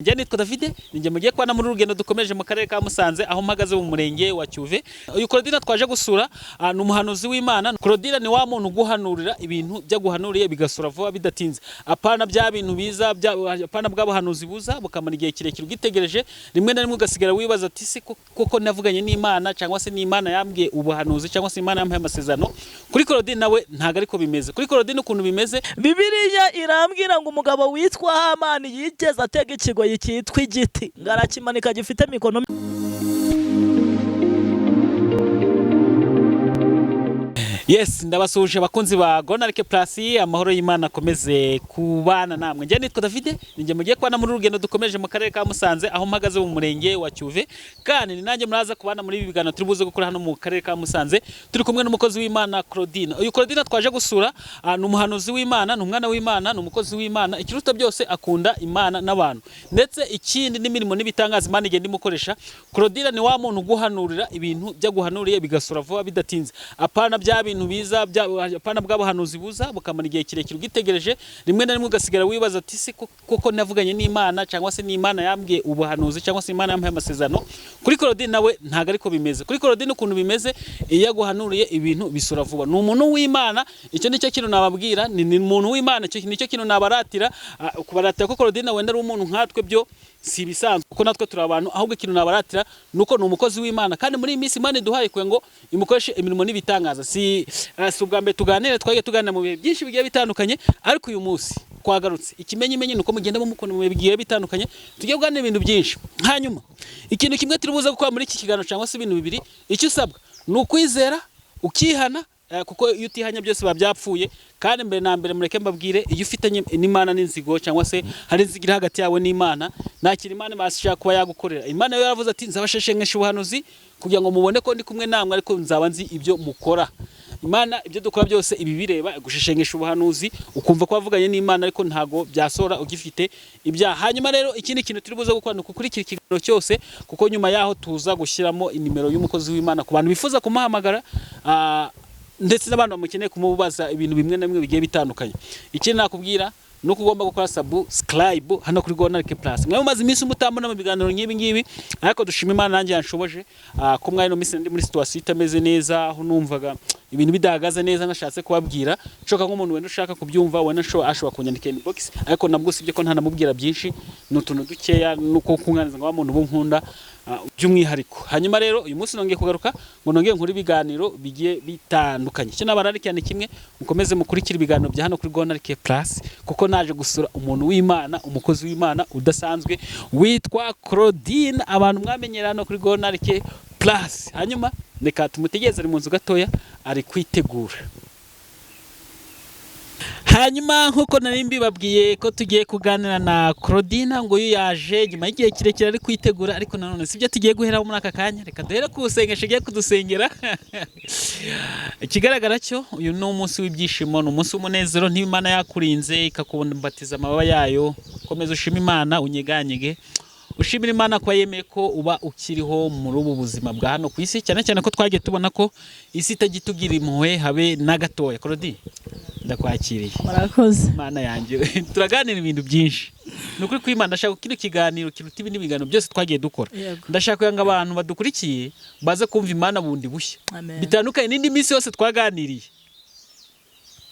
Njye nitwa David ninjye mugiye kwana muri urugendo dukomeje mu karere ka Musanze aho mpagaze mu murenge wa Cyuve. Uyu Claudine twaje gusura ni umuhanuzi w'Imana. Claudine ni wa muntu guhanurira ibintu bya guhanuriye bigasura vuba bidatinze. Apana bya bintu biza apana bw'abahanuzi buza bukamara igihe kirekire ugitegereje, rimwe na rimwe ugasigara wibaza ati si koko navuganye n'Imana cyangwa se n'Imana yambwiye ubuhanuzi cyangwa se Imana yampaye amasezerano. Kuri Claudine nawe ntago ariko bimeze. Kuri Claudine ukuntu bimeze, Bibiliya irambwira ngo umugabo witwa Hamani yigeze atega ikigo cyitwa igiti ngarakimanika gifite mikono. Yes, ndabasuje bakunzi ba Gonarike Plus, amahoro y'Imana akomeze kubana namwe. Njye nitwa David ninjye mugiye kwana muri urugendo dukomeje mu karere ka Musanze aho mpagaze mu murenge wa Cyuve, kandi ni nanjye muraza kubana muri ibi biganiro turi buze gukora hano mu karere ka Musanze. Turi kumwe n'umukozi w'Imana Claudine. Uyu Claudine twaje gusura ni umuhanuzi w'Imana, ni umwana w'Imana, ni umukozi w'Imana. Ikiruta byose akunda Imana n'abantu, ndetse ikindi n'imirimo n'ibitangaza Imana igenda imukoresha. Claudine ni wa muntu guhanurira ibintu bya guhanuriye bigasura vuba bidatinze. Apana bya bintu biza apana bw'abahanuzi buza bukamara igihe kirekire ugitegereje, rimwe na rimwe ugasigara wibaza ati si koko navuganye n'Imana cyangwa se n'Imana yambwiye ubuhanuzi cyangwa se Imana yampaye amasezerano. Kuri Claudine nawe ntago ariko bimeze. Kuri Claudine ukuntu bimeze, iyo guhanuriye ibintu bisura vuba. Ni umuntu w'Imana, icyo nicyo kintu nababwira, ni umuntu w'Imana, nicyo kintu nabaratira. Kubaratira ko Claudine wenda ari umuntu nkatwe byo si bisanzwe kuko natwe turi abantu, ahubwo ikintu nabaratira nuko ni umukozi w'Imana, kandi muri iyi minsi Imana iduhaye kwe ngo imukoreshe imirimo n'ibitangaza. Si ubwa mbere tuganire, twagiye tuganira mu bihe byinshi bigiye bitandukanye, ariko uyu munsi twagarutse ikimenyimenyi nuko mugenda mumukona mu bihe bigiye bitandukanye, tugiye kuganira ibintu byinshi. Hanyuma ikintu kimwe turi buze gukora muri iki kiganiro cyangwa se ibintu bibiri, icyo usabwa ni ukwizera ukihana, kuko iyo utihanya byose biba byapfuye. Kandi mbere na mbere mureke mbabwire, iyo ufitanye n'Imana n'inzigo cyangwa se hari inzigo hagati yawe n'Imana, ntakiri Imana ibasha kuba yagukorera. Imana yo yaravuze ati nzabasheshengesha ubuhanuzi kugira ngo mubone ko ndi kumwe namwe, ariko nzaba nzi ibyo mukora. Imana ibyo dukora byose ibi bireba gusheshengesha ubuhanuzi, ukumva ko wavuganye n'Imana ariko ntago byasora ugifite ibyaha. Hanyuma rero ikindi kintu turi buze gukora ni ukurikira ikiganiro cyose, kuko nyuma yaho tuza gushyiramo inimero y'umukozi w'Imana ku bantu bifuza kumuhamagara, ndetse n'abantu bamukeneye kumubaza ibintu bimwe na bimwe bigiye bitandukanye. Ikindi nakubwira nuko ugomba gukora subscribe hano kuri Gonarike Plus. Mwe mumaze iminsi mutambona mu biganiro nk'ibi ngibi, ariko dushima Imana nanjye yanshoboje ko mwari no minsi ndi muri situation itameze neza, aho numvaga ibintu bidahagaze neza. Nashatse kubabwira coka nk'umuntu wenda ushaka kubyumva, wenda ashobora kunyandika inbox, ariko nabwo sibye ko ntanamubwira byinshi, n'utuntu dukeya nuko kunganiza ngo amuntu bunkunda by'umwihariko. Hanyuma rero uyu munsi nongeye kugaruka ngo nongeye nkuri ibiganiro bigiye bitandukanye. Cyo nabararikane kimwe, mukomeze mukurikira ibiganiro bya hano kuri Gonarike Plus, kuko naje gusura umuntu w'Imana, umukozi w'Imana udasanzwe witwa Claudine, abantu mwamenyera hano kuri Gonarike Plus. Hanyuma reka tumutegereze, ari mu nzu gatoya ari kwitegura. Hanyuma nkuko nari mbibabwiye ko tugiye kuganira na Claudine, ngo uyu yaje nyuma y'igihe kirekire ari kwitegura, ariko nanone sibyo tugiye guheraho muri aka kanya. Reka duhere ku sengesho agiye kudusengera. Ikigaragara cyo uyu ni umunsi w'ibyishimo, ni umunsi w'umunezero. N'Imana yakurinze ikakubatiza amababa yayo, komeza ushima Imana, unyeganyege ushimira Imana ko yemeye ko uba ukiriho muri ubu buzima bwa hano ku isi, cyane cyane ko twagiye tubona ko isi itagitugira impuhwe habe na gatoya. Claudine, ndakwakiriye. Murakoze Imana yanjye turaganira ibintu byinshi. Nukuri ko Imana ndashaka kino kiganiro kiruta ibindi biganiro byose twagiye dukora. Ndashaka ngo abantu badukurikiye baze kumva Imana bundi bushya, bitandukanye n'indi minsi yose twaganiriye,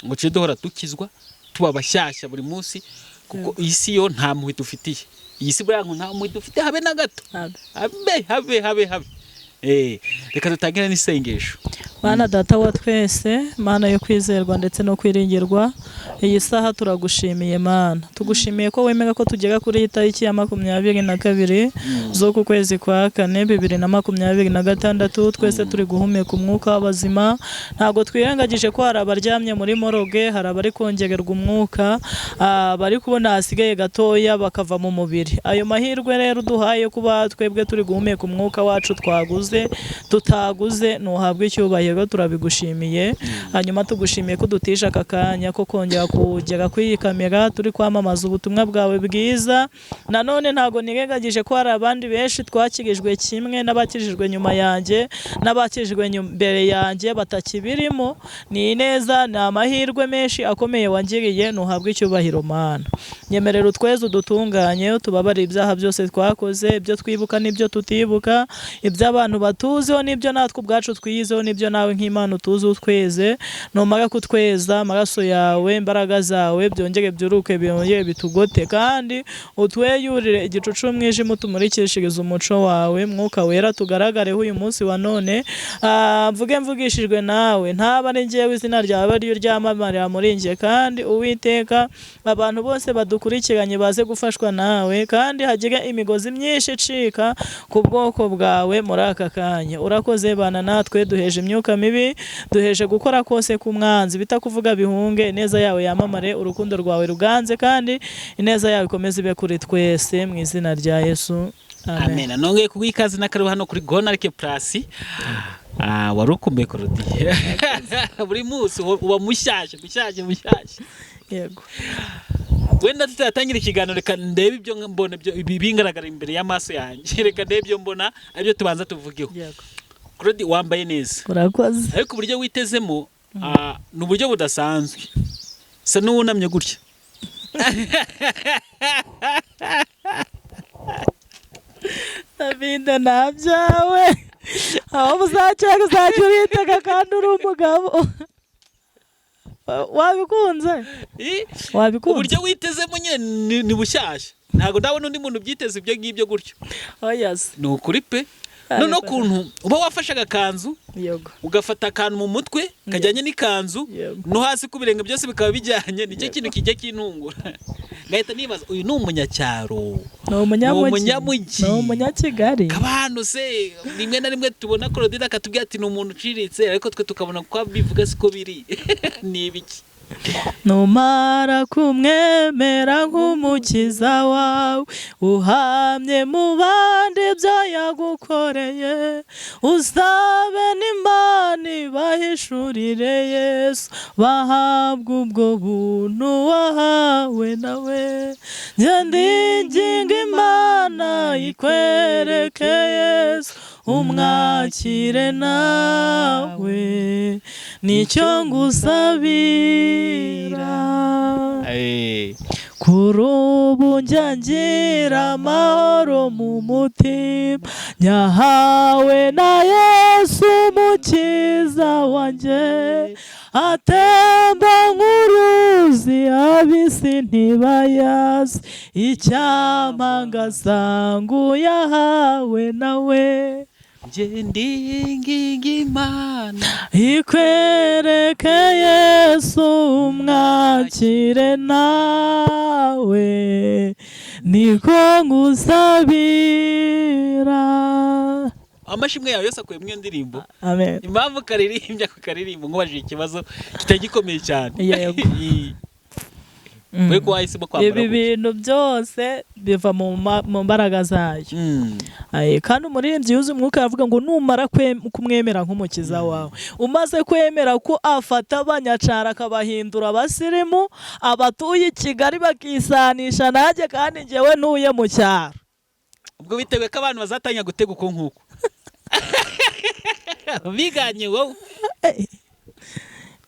ngo cyo duhora dukizwa tuba bashyashya buri munsi, kuko isi yo nta mpuhwe dufitiye. Iyi si bwa nta mpuhwe dufite habe na gato, habe. Reka dutangire n'isengesho. Mana Data wa twese, Mana yo kwizerwa ndetse no kwiringirwa, iyi saha turagushimiye Mana. Tugushimiye ko wemera ko tugera kuri iyi tariki ya 22 z'uku kwezi kwa 4 2026, twese turi guhumeka umwuka w'abazima. Ntago twirengagije ko hari abaryamye muri moroge, hari abari kongererwa umwuka, bari kubona hasigaye gatoya bakava mu mubiri. Ayo mahirwe rero duhaye kuba twebwe turi guhumeka umwuka wacu twaguze tutaguze, nuhabwe icyubahiro icyubahiro turabigushimiye. Hanyuma tugushimiye ko dutije aka kanya ko kongera kugera kuri iyi kamera turi kwamamaza ubutumwa bwawe bwiza. Nanone ntago nirengagije ko hari abandi benshi twakirijwe kimwe n'abakijijwe nyuma yanjye n'abakijijwe mbere yanjye batakibirimo. Ni neza, ni amahirwe menshi akomeye wangiriye, ntuhabwe icyubahiro Mana. Nyemerera utweze udutunganye, tubabare ibyaha byose twakoze, ibyo twibuka n'ibyo tutibuka, iby'abantu batuziho n'ibyo natwe ubwacu twiyizeho, n'ibyo nawe nk'Imana utuzi utweze. Numara kutweza, amaraso yawe, imbaraga zawe byongere byuruke, byongere bitugote, kandi utweyurire igicucu umwijima, utumurikishirize umuco wawe. Mwuka wera tugaragareho uyu munsi wa none, mvuge mvugishijwe nawe, ntaba ari njyewe izina ryawe ariyo ryamamarira muri njye. Kandi Uwiteka, abantu bose badukurikiranye baze gufashwa nawe, kandi hagire imigozi myinshi icika ku bwoko bwawe muri aka kanya. Urakoze bana natwe, duheje imyuka mibi, duheje gukora kose ku mwanzi bitakuvuga bihunge. Ineza yawe yamamare, urukundo rwawe ruganze, kandi ineza yawe ikomeze ibe kuri twese mu izina rya Yesu, amen. Nongeye kuguha ikaze n'akaribu hano kuri Gonarike Plus. Wari ukumbuye Claudie. Buri munsi uba mushyashya. Yego. Wenda tutatangira ikiganiro, reka ndebe ibyo mbona bingaragara imbere y'amaso yanjye. Reka ndebe ibyo mbona aribyo tubanza tuvugeho. Yego. Claudie, wambaye neza. Urakoze. Ariko uburyo witezemo ni uburyo budasanzwe. Sa n'uwunamye gutya. David, nabyawe aho uzajya uritega kandi uri umugabo. Wabikunze? Uburyo witezemo nyine ni bushyashya. Ntabwo ndabona undi muntu byiteze ibyo ngibyo gutyo. Yes. Ni ukuri pe. Noneho ukuntu uba wafashe agakanzu, ugafata akantu mu mutwe kajyanye n'ikanzu, no hasi ku birenge byose bikaba bijyanye, nicyo kintu kijya kintungura. Ngahita nibaza, uyu ni umunyacyaro, ni umunyamujyi, ni umunyakigali. Abantu se rimwe na rimwe tubona Claudie akatubwira ati ni umuntu uciritse, ariko twe tukabona ko bivuga siko biri. Ni ibiki? Numara kumwemera nk'umukiza wawe, uhamye mu bandi ibyo yagukoreye, usabe n'Imana ibahishurire Yesu, bahabwa ubwo buntu wahawe nawe. Njye ndinginga Imana ikwereke Yesu, umwakire nawe, nicyo ngusabira. Kuri ubu njya ngira amahoro mu mutima, nyahawe na Yesu umukiza wanjye. Atemba nk'uruzi ab'isi ntibayazi, icyampa zangu yahawe nawe. Njye ndinginga Imana ikwereke Yesu, umwakire nawe, niko ngusabira. Amashimwe yawe yose akuye mu ndirimbo. Amen. Impamvu karirimbye ako karirimbo nkubajije ikibazo kitagikomeye cyane. Yego. Weko wahisemo kwambara. Ibi bintu byose biva mu mbaraga zayo. Kandi umuririmbyi yuzuye umwuka yavuga ngo numara kumwemera nk'umukiza wawe, umaze kwemera ko afata abanyacara akabahindura abasirimu, abatuye i Kigali bakisanisha nanjye, kandi njyewe ntuye mu cyaro. Ubwo bitewe ko abantu bazatanya gutega uko nk'uko. Biganye wowe.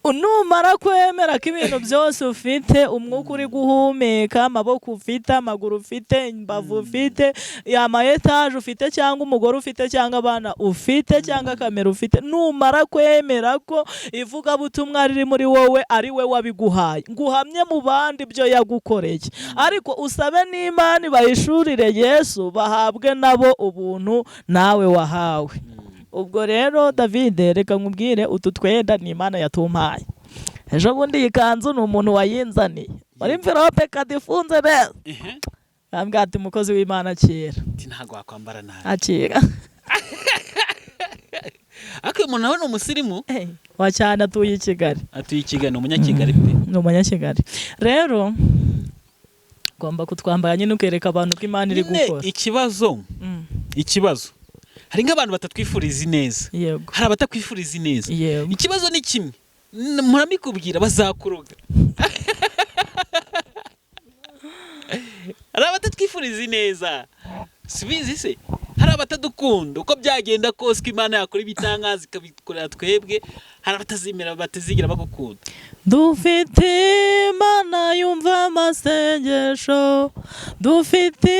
Numara kwemera ko ibintu byose ufite, umwuka uri guhumeka, amaboko ufite, amaguru ufite, imbavu ufite, ama etaje ufite, cyangwa umugore ufite, cyangwa abana ufite, cyangwa kamera ufite, numara kwemera ko ivugabutumwa riri muri wowe ari we wabiguhaye, nguhamye mu bandi ibyo yagukoreye, ariko usabe n'Imana ibahishurire Yesu, bahabwe nabo ubuntu nawe wahawe. Ubwo rero David, reka nkubwire, utu twenda ni Imana yatumpaye. Ejo bundi iyi kanzu ni umuntu wayinzaniye, muri mverope kadifunze neza. Bambwira ati umukozi w'Imana akira. Ntabwo wakwambara nabi. Akira. Ariko umuntu nawe ni umusirimu. Wa cyane atuye i Kigali. Atuye i Kigali, ni umunyakigali pe. Ni umunyakigali. Rero ugomba kutwambara nyine ukereka abantu ko Imana iri gukora. Ikibazo hari nk'abantu batatwifuriza ineza, yego hari abatakwifuriza ineza. yego Ikibazo ni kimwe, muramikubwira bazakuroga. Hari abatatwifuriza ineza, sibizi se, hari abatadukunda uko byagenda kose ko Imana yakora ibitangaza ikabikorera twebwe, hari abatazimera batazigira bagukunda. dufite Imana yumva amasengesho, dufite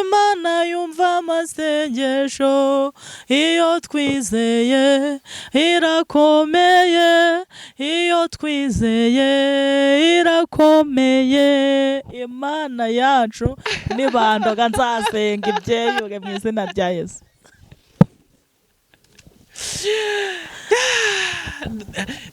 Imana yumva amasengesho, iyo twizeye irakomeye, iyo twizeye irakomeye. Imana yacu nibandoga nzasenga ibyeyuge mu izina rya Yesu.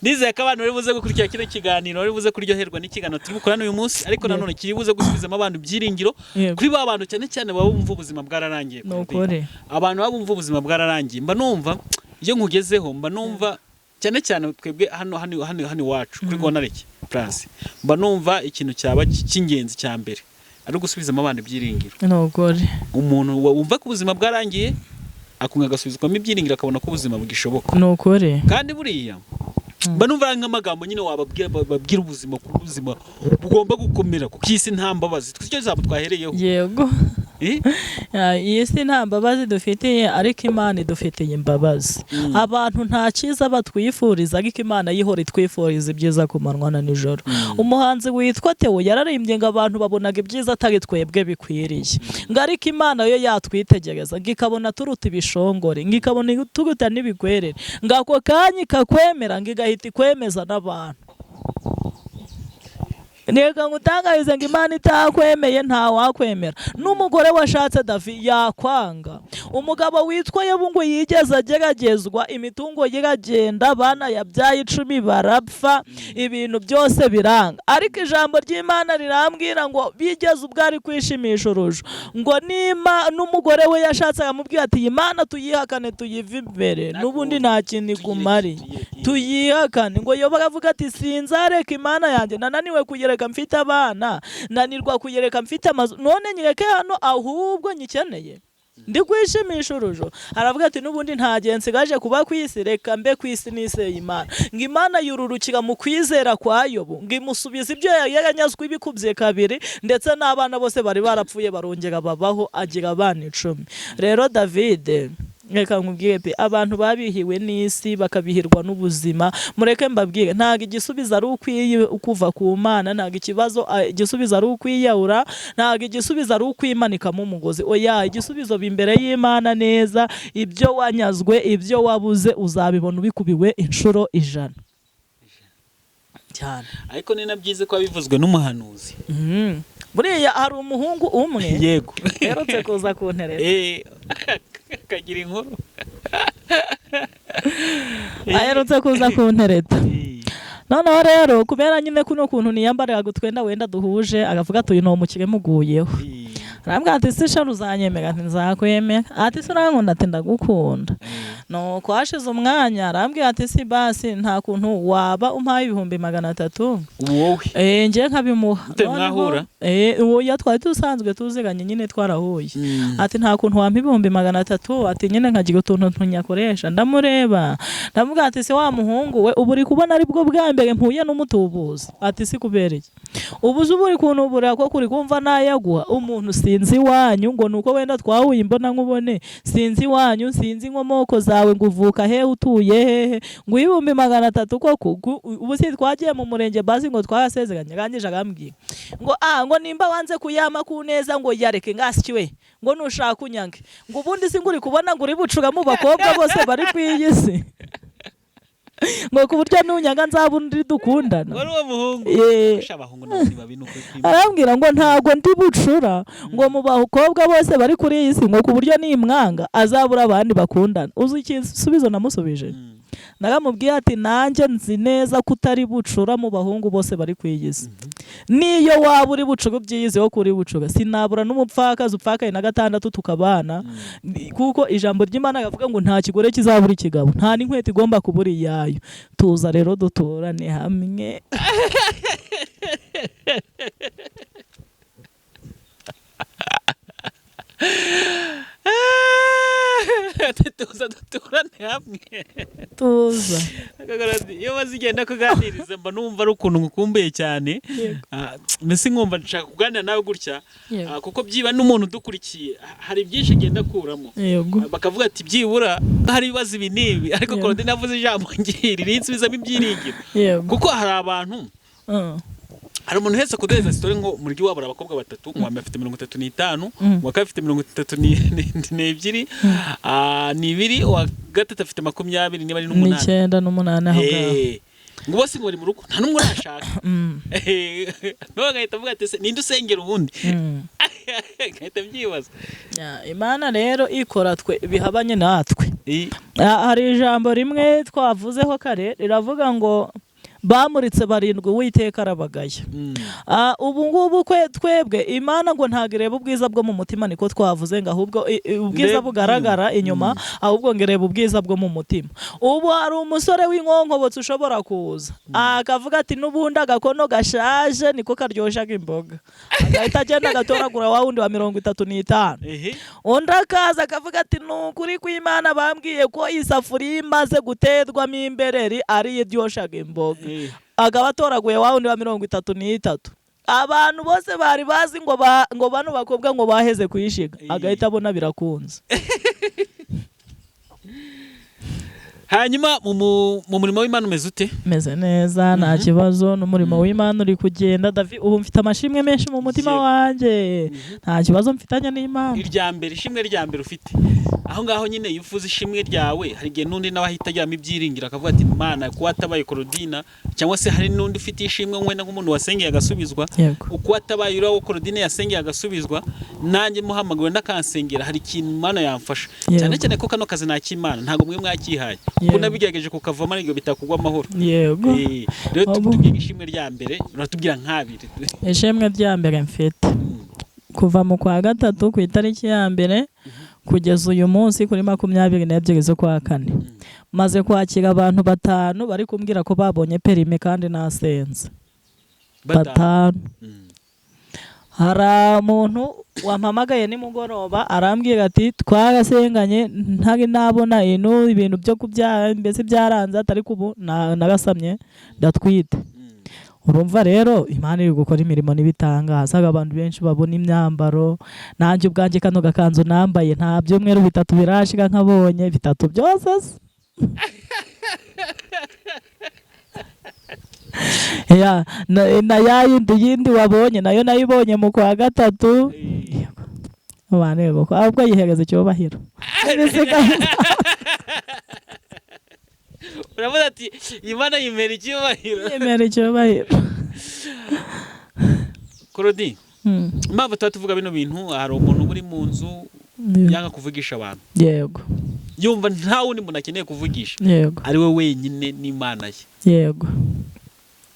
Nizeye ko abantu bari buze gukurikira kino kiganiro, bari buze kuryoherwa n'ikiganiro turi bukorana uyu munsi, ariko nanone kiri buze gusubizamo abantu byiringiro kuri ba bantu cyane cyane baba bumva ubuzima bwararangiye. Nukuri Abantu baba bumva ubuzima bwararangiye, mba numva iyo nkugezeho, mba numva cyane cyane twebwe hano iwacu kuri Gonareke Plus, mba numva ikintu cyaba cy'ingenzi cya mbere ari gusubizamo abantu ibyiringiro. nukuri Umuntu wumva ko ubuzima bwarangiye akunga agasubizwamo ibyiringiro, akabona ko ubuzima bugishoboka. nukuri Kandi buriya mba numva nk'amagambo nyine babwira ubuzima, ku buzima bugomba gukomera, kuko iyi si nta mbabazi, icyo zabo twahereyeho. yego iyi si nta mbabazi dufitiye, ariko Imana idufitiye imbabazi. Abantu nta cyiza batwifuriza, ariko Imana yihora itwifuriza ibyiza ku manywa na nijoro. Umuhanzi witwa Theo yararimbye ngo abantu babonaga ibyiza atari twebwe bikwiriye, ngo ariko Imana yo yatwitegereza ngo ikabona turuta ibishongore, ngo ikabona turuta n'ibigwerere, ngo ako kanya ikakwemera, ngo igahita ikwemeza n'abantu. Nega ngutangarize ngo Imana itakwemeye nta wakwemera. N'umugore washatse David yakwanga. Umugabo witwa Yobu ngo yigeze ageragezwa, imitungo yiragenda, abana yabyaye 10 barapfa, ibintu byose biranga. Ariko ijambo ry'Imana rirambwira ngo bigeze ubwo ari kwishimisha urujo, ngo nima n'umugore we yashatse akamubwira ati Imana tuyihakane tuyive imbere, n'ubundi nta kintu igumari, tuyihakane. Ngo Yobu aravuga ati sinzareka Imana yanjye, nananiwe kuyereka mfite abana, nanirwa kuyereka mfite amazu, none nyireke hano ahubwo nyikeneye ndi kwishimisha urujo. Aravuga ati n'ubundi nta gihe nsigaje kuba kwisi, reka mbe kwisi niseye Imana. Ngo Imana yururukira mu kwizera kwa Yobu, ngo imusubiza ibyo yaranyazwe ibikubye kabiri, ndetse n'abana bose bari barapfuye barongera babaho, agira abana 10. Rero David, reka nkubwire pe, abantu babihiwe n'isi bakabihirwa n'ubuzima, mureke mbabwire ntago igisubizo ari ukwiye kuva ku Mana, ntago ikibazo igisubizo ari ukwiyahura, ntago igisubizo ari ukwimanikamo umugozi. Oya, igisubizo bimbere y'Imana neza. Ibyo wanyazwe, ibyo wabuze uzabibona ubikubiwe inshuro 100 cyane. Ariko ni nabyize ko abivuzwe n'umuhanuzi. Buriya hari umuhungu umwe yego yarotse kuza kunterera, kagira inkuru aherutse kuza kuntereta. Noneho rero kubera nyine kuno kuntu niyambaraga gutwenda wenda duhuje, agavuga ati uyu no mukire muguyeho. Arambwira ati se sha uzanyemera? Ati nzakwemera. Ati se urankunda? Ati ndagukunda. No kwashize umwanya arambwira ati si basi nta kuntu waba umpaye 300. Wowe nje nkabimuha. Mwahura? Uwo yatwaye tusanzwe tuziganye nyine twarahuye. Ati nta kuntu wampa 300. Ati nyine nkagira utuntu tunyakoresha. Ndamureba ndavuga ati se wa muhungu we ubu uri kubona ari bwo bwa mbere mpuye n'umutubuzi. Ati si kubereye ubuze uburi kuntu ubura ko kuri kumva nayaguha umuntu sinzi wanyu, ngo nuko wenda twahuye imbona nkubone, sinzi wanyu, sinzi inkomoko zawe, nguvuka he, utuye hehe, ngo 300 koko. Ubu si twagiye mu murenge basi ngo twasezeranye, gangije agambwira ngo ngo nimba wanze kuyama ku neza ngo yareke ngasikiwe, ngo nushaka kunyange, ngo ubundi singuri kubona ngo uri bucuga mu bakobwa bose bari kwiyisi ngo kuburyo nunyanga nzabundi dukundana. Wari uwo muhungu abahungu n'abandi babinuko kwimba. Arambwira ngo ntago ndi bucura, ngo mu bakobwa bose bari kuri iyi si, ngo kuburyo nimwanga azabura abandi bakundana. Uzi ikisubizo namusubije? Naramubwiye ati nanjye nzi neza kutari bucura mu bahungu bose bari kwiyisi. Niyo waba uri bucura byiyizeho kuri bucura, sinabura n'umupfakazi upfakaye na 6 tukabana. Kuko ijambo ry'Imana yavuga ngo nta kigore kizabura ikigabo, nta n'inkweto igomba kubura iyayo. Tuza rero duturane hamwe. tuza duturane hamwe. tuza Iyo bazigenda kuganiriza mba numva ari ukuntu ngukumbuye cyane. Mbese nkumva nshaka kuganira nawe gutya. Kuko byiba n'umuntu udukurikiye hari byinshi agenda akuramo. Bakavuga ati byibura hari ibibazo ibi n'ibi, ariko Claudine avuze ijambo ngiri rinsubizamo ibyiringiro. Kuko hari abantu hari umuntu hese kuduheza story ngo muri wabo abakobwa batatu, uwa mbere afite 35, uwa kabiri afite 32, ni ibiri, uwa gatatu afite 20 niba ari n'8 n'umunani aho ngaho. Ngo bose ngo bari mu rugo nta numwe urashaka. No gahita avuga ati ninde usengera ubundi. Gahita byibaza. Imana rero ikora twe bihabanye natwe. Hari ijambo rimwe twavuzeho kare riravuga ngo bamuritse barindwi Uwiteka arabagaya. Ubu ngubu twebwe Imana ngo ntago ireba ubwiza bwo mu mutima, niko twavuze ngo ahubwo ubwiza bugaragara inyuma, ahubwo ngo ireba ubwiza bwo mu mutima. Ubu hari umusore w'inkonkobotsi ushobora kuza akavuga ati n'ubundi agakono gashaje niko karyoshaga imboga, agahita agenda agatoragura wa wundi wa 35. Undi akaza akavuga ati nukuri kw'Imana bambwiye ko isafuriya imaze guterwamo imbereri ari iryoshaga imboga, agabatoraguye wa wundi wa 33. Abantu bose bari bazi ngo bano bakobwa ngo baheze kuyishiga, agahita abona birakunze. Hanyuma mu murimo w'Imana umeze ute? Meze neza, nta kibazo, n'umurimo w'Imana uri kugenda. David, ubu mfite amashimwe menshi mu mutima wanjye, nta kibazo mfitanye n'Imana. Ishimwe rya mbere ufite aho ngaho nyine yufuza ishimwe ryawe, hari igihe n'undi nawe ahita ajyamo ibyiringiro akavuga ati Imana kuba atabaye Claudine, cyangwa se hari n'undi ufite ishimwe wenda nk'umuntu wasengeye agasubizwa, uko atabaye urawo Claudine yasengeye agasubizwa, nanjye muhamagawe n'akansengera hari ikintu Imana yamfasha. Cyane cyane ko kano kazi nakimana ntago mwe mwakihaye, kuko nabigerageje kukavamo ariko bitakugwa amahoro. Rero tubwiye ishimwe rya mbere, uratubwira nk'abiri. Ishimwe rya mbere mfite kuva mu kwa gatatu ku itariki ya mbere kugeza uyu munsi kuri 22 z'ukwa kane, maze kwakira abantu 5 bari kumbwira ko babonye perime kandi nasenze 5. Hari umuntu wampamagaye nimugoroba arambwira ati twarasenganye ntari nabona ibintu byo kubyara mbese byaranze, atari kubu nagasamye ndatwite. Urumva rero Imana iri gukora imirimo n'ibitangaza, abantu benshi babona imyambaro. Nanjye ubwanjye kano gakanzu nambaye nta byumweru 3 birashika nkabonye 3 byose. Na yindi wabonye nayo nayibonye mu kwa gatatu. Abantu ahubwo yihereza cyobahiro. Uravuga ati Imana yimera icyubahiro. Claudine, impamvu tuvuga bino bintu, hari umuntu uri mu nzu yanga kuvugisha abantu. Yego. Yumva nta wundi muntu akeneye kuvugisha. Yego. Ari we wenyine n'Imana ye. Yego.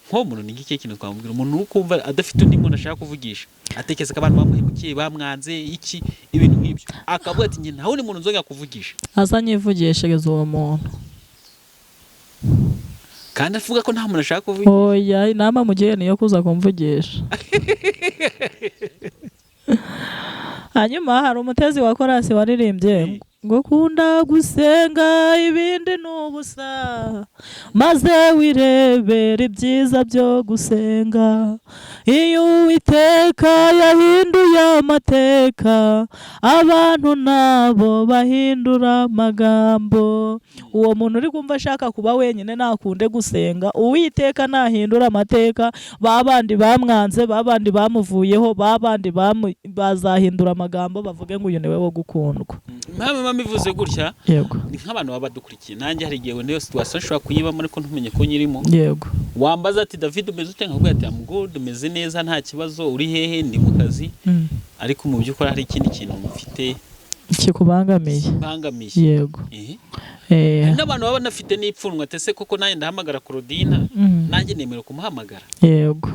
Nko muntu n'iki kintu twamubwira, umuntu ukumva adafite undi muntu ashaka kuvugisha, atekeza ko abantu bamuhemukiye bamwanze iki ibintu nk'ibyo, akavuga ati nta wundi muntu nzongera kuvugisha. Azanyivugishiriza uwo muntu. Kandi avuga ko nta muntu ashaka kuvugisha. Oya, inama mugiye niyo kuza kumvugisha. Hanyuma hari umutezi wa korasi waririmbye ngo kunda gusenga ibindi n'ubusa, maze wirebera ibyiza byo gusenga. Iyo Uwiteka yahinduye amateka, abantu nabo bahindura amagambo. Uwo muntu uri kumva ashaka kuba wenyine nakunde gusenga, Uwiteka nahindura amateka, babandi bamwanze, babandi bamuvuyeho, babandi bazahindura amagambo bavuge ngo uyu niwe wo gukundwa. Mama bivuze gutya. Yego. Ni nk'abantu baba badukurikiye, nanjye hari igihe niyo situation ushobora kuyibamo ariko ntumenye ko nyirimo. Yego. Wambaza ati David umeze ute, nkabwira ati I'm good, umeze neza nta kibazo, uri hehe, ndi mu kazi. Ariko mu by'ukuri hari ikindi kintu mufite kikubangamiye. Yego. N'abantu baba banafite n'ipfunwe atese koko nanjye ndahamagara Claudine, nanjye nemera kumuhamagara. Yego.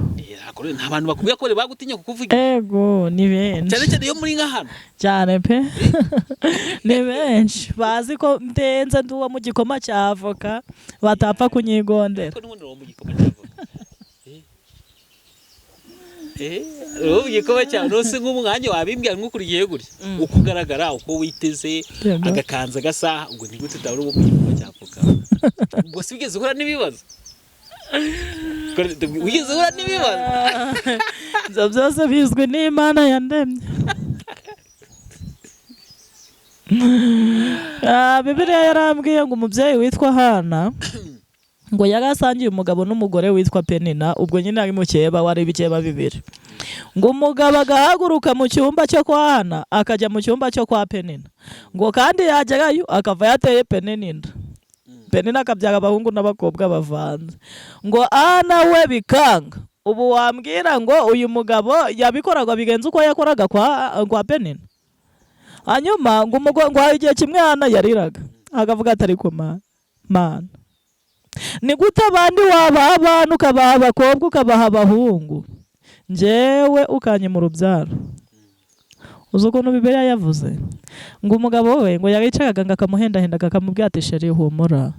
Nta bantu bakubwiye ko bagutinya kukuvuga. Yego, ni benshi. Cyane iyo muri nk'ahantu. Cyane pe. Ni benshi bazi ko ndenze nduwa mu gikoma cya avoka batapfa kunyigondera. ugiye kuba cyane rose nk'umwanya wabimbwira nk'ukurikiye gutya uko ugaragara uko witeze agakanza gasa ubwo ni gute utabura ubu mu cyapfuka ubwo si wigeze uhura n'ibibazo wigeze uhura n'ibibazo ibyo byose bizwi n'Imana yandemye. Bibiliya yarambwiye ngo umubyeyi witwa Hana ngo yarasangiye umugabo n'umugore witwa Penina, ubwo nyine ari mukeba wari ibikeba bibiri, ngo umugabo agahaguruka mu cyumba cyo kwa Hana akajya mu cyumba cyo kwa Penina, ngo kandi yagerayo akava yateye Penina inda, Penina akabyara abahungu n'abakobwa bavanze, ngo Hana we bikanga. Ubu wambwira ngo uyu mugabo yabikoraga bigenze uko yakoraga kwa Penina? Hanyuma ngo umugabo hari igihe kimwe Hana yariraga akavuga ati ariko Mana ni gute abandi wabaha abana ukabaha abakobwa ukabaha abahungu, njyewe ukanyima urubyaro? Uzi ukuntu Bibiliya yavuze ngo umugabo we ngo yaricaraga ngo akamuhendahenda akamubwira ati sheri humura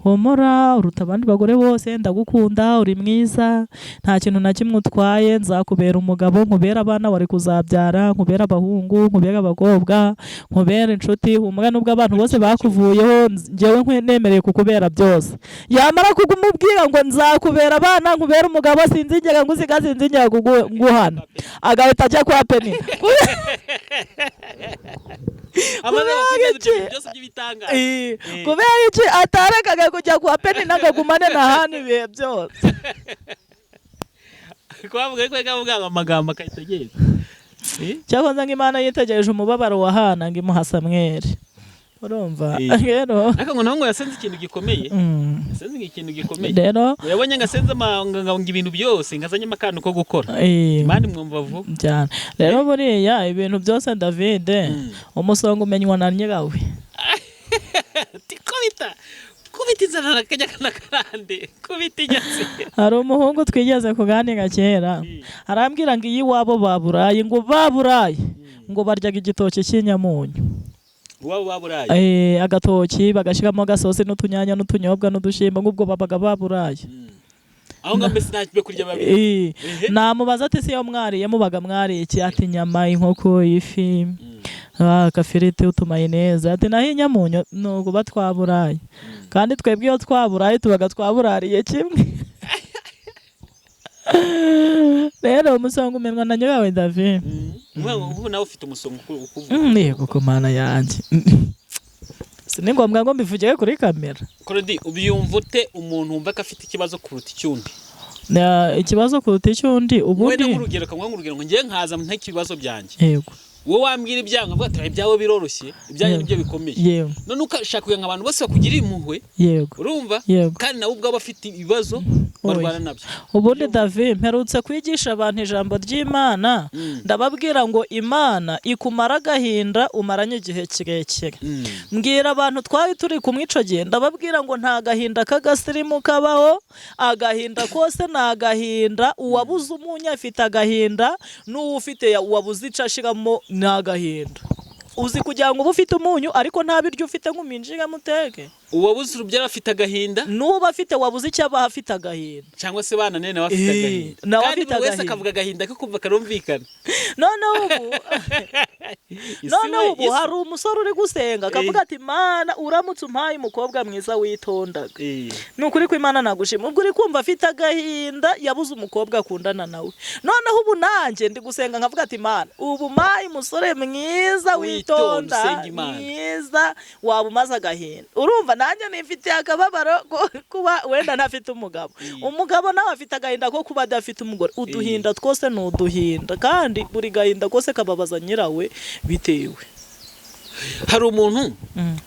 uruta abandi bagore bose, ndagukunda, uri mwiza, nta kintu na kimwe utwaye, nzakubera umugabo, nkubera abana wari kuzabyara, nkubera abahungu, nkubera abakobwa, nkubera inshuti, humura nubwo abantu bose bakuvuyeho njyewe nemereye kukubera byose. Yamara kumubwira ngo nzakubera abana, nkubera umugabo, sinzigera ngusiga, sinzigera nguhana, agahita ajya kwa Penina. Kubera iki atarekaga kujya kwa Penina akagumane na Hana ibihe byose? Kuvuga amagambo akayitegereza. Cyakoze ngo Imana yitegereje umubabaro wa Hana ngo imuha Samweli. Urumva rero ariko ngo yasenze ikintu gikomeye, yasenze ikintu gikomeye rero yabonye ngasenze ngo ibintu byose ngazanye amakano ko gukora Imana mwumva vuba cyane. Rero buriya ibintu byose David umusonga umenywa na nyirawe. Kubita inzara kajya kanakarande kubita inyatsi. Hari umuhungu twigeze kuganira kera arambwira ngo iyi wabo baburaye ngo baryaga igitoki cy'inyamunyu. Agatoki bagashiramo gasosi n'utunyanya n'utunyobwa n'udushimbo ngubwo babaga baburaye. Aho ngambese ntakibye kurya babiri. Namubaza ati se yo mwariye mubaga mwariye iki? Ati inyama, inkoko, ifi, akafiriti, utumayoneze. Ati naho inyamunyu nuko batwaburaye, kandi twebwe iyo twaburaye tubaga twaburariye kimwe. Rero umusonga umenwa na nyirawe David. Ubu nawe ufite umusonga ukuvuga. Yego ko Mana yanjye. Ni ngombwa ngo mbivuge kuri kamera. Korodi ubyumva ute umuntu wumva ko afite ikibazo kuruta icyundi? Ikibazo kuruta icyundi ubundi. Wowe n'urugero kamwe ngurugero ngo ngiye nkaza ntake ibibazo byanjye. Yego. Wowe wambwira ibyanga avuga ati ibyawe biroroshye, ibyanjye nibyo bikomeye. None ukashaka kugira abantu bose bakugira impuhwe. Yego. Urumva? Kandi nawe ubwo bafite ibibazo barwana nabyo. Ubundi David mperutse kwigisha abantu ijambo ry'Imana, ndababwira ngo Imana ikumara agahinda umaranye igihe kirekire. Mbwira abantu twari turi kumwico gihe ndababwira ngo nta gahinda k'agasirimu kabaho, agahinda kose na agahinda, uwabuze umunyu afite agahinda, n'uwufite wabuze icashiramo na agahinda. Uzi kugira ngo ufite umunyu ariko nta biryo ufite nk'uminjira muteke. Uwabuze urubyaro afite agahinda, nuba afite wabuze icyo abaha afite agahinda, cyangwa se bana nene bafite agahinda, kandi buri wese akavuga agahinda ko kumva karumvikana. Noneho ubu hari umusore uri gusenga akavuga ati Mana uramutse umpaye umukobwa mwiza witondaga, ni ukuri ko Imana nagushima. Ubwo uri kumva afite agahinda yabuze umukobwa akundana nawe. Noneho ubu nanjye ndi gusenga nkavuga ati Mana ubu mpaye umusore mwiza witonda mwiza waba umaze agahinda. Urumva nanjye nifitiye akababaro kuba wenda ntafite umugabo nawe afite agahinda ko kuba adafite umugore. Uduhinda twose ni uduhinda, kandi buri gahinda kose kababaza nyirawe bitewe. Hari umuntu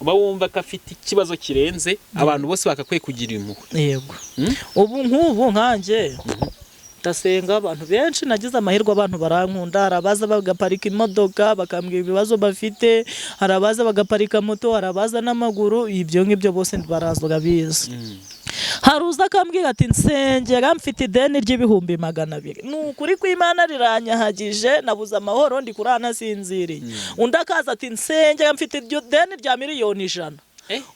uba wumva ko afite ikibazo kirenze abantu bose bakakwiye kugira impuhwe. Yego. Ubu nk'ubu nkanjye ndasenga abantu benshi, nagize amahirwe abantu barankunda, harabaza bagaparika imodoka bakambwira ibibazo bafite, harabaza bagaparika moto, harabaza n'amaguru, ibyo ngibyo bose barazwa biza. Haruza akambwira ati nsengera mfite ideni ry'ibihumbi 200. Ni ukuri ko Imana riranyahagije, nabuze amahoro ndi kurana sinziriye. Undi akaza ati nsengera mfite ideni rya 1,100,000.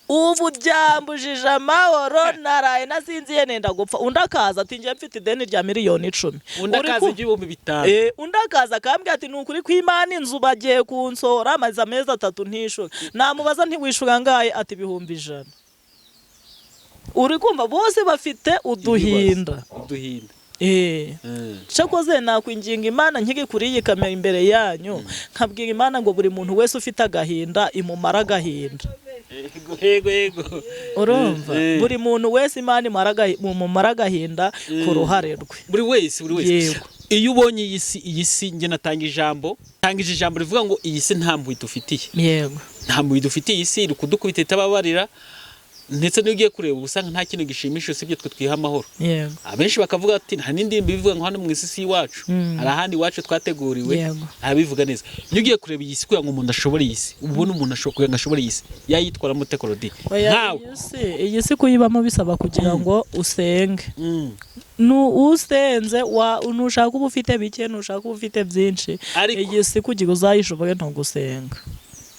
ubu byambujije amahoro naraye nasinziye nenda gupfa undi akaza ati njye mfite ideni rya miliyoni 10 undi akaza igihumbi 5 undi akaza akambwira ati nukuri kw'Imana inzu bagiye kunsora amaze amezi 3 ntishuka namubaza ntiwishuka ngaye ati 100,000 uri kumva bose bafite uduhinda cyakoze nakwinginga Imana nkigikuriye kamera imbere yanyu nkabwira Imana ngo buri muntu wese ufite agahinda imumara agahinda yego urumva buri muntu wese Imana imumara agahinda ku ruhare rwe buri wese iyo ubonye iyi si nge natanga ijambo rivuga ngo iyi si nta mpuhwe dufitiye yego nta mpuhwe dufitiye iyi si iri kudukubita itababarira ndetse n'iyo ugiye kureba usanga nta kintu gishimisha usibye twe twiha amahoro abenshi bakavuga ati nta n'indirimbo bivuga ngo hano mu isi iwacu hari ahandi iwacu twateguriwe abivuga neza iyo ugiye kureba iyi si kugira ngo umuntu ashobore iyi si ubona umuntu ashobora ashobore iyi si yayitwaramo tekorodi nkawe iyi si kuyibamo bisaba kugira ngo usenge usenze nushaka uba ufite bike nushaka uba ufite byinshi iyi si kugira uzayishobore ntugusenga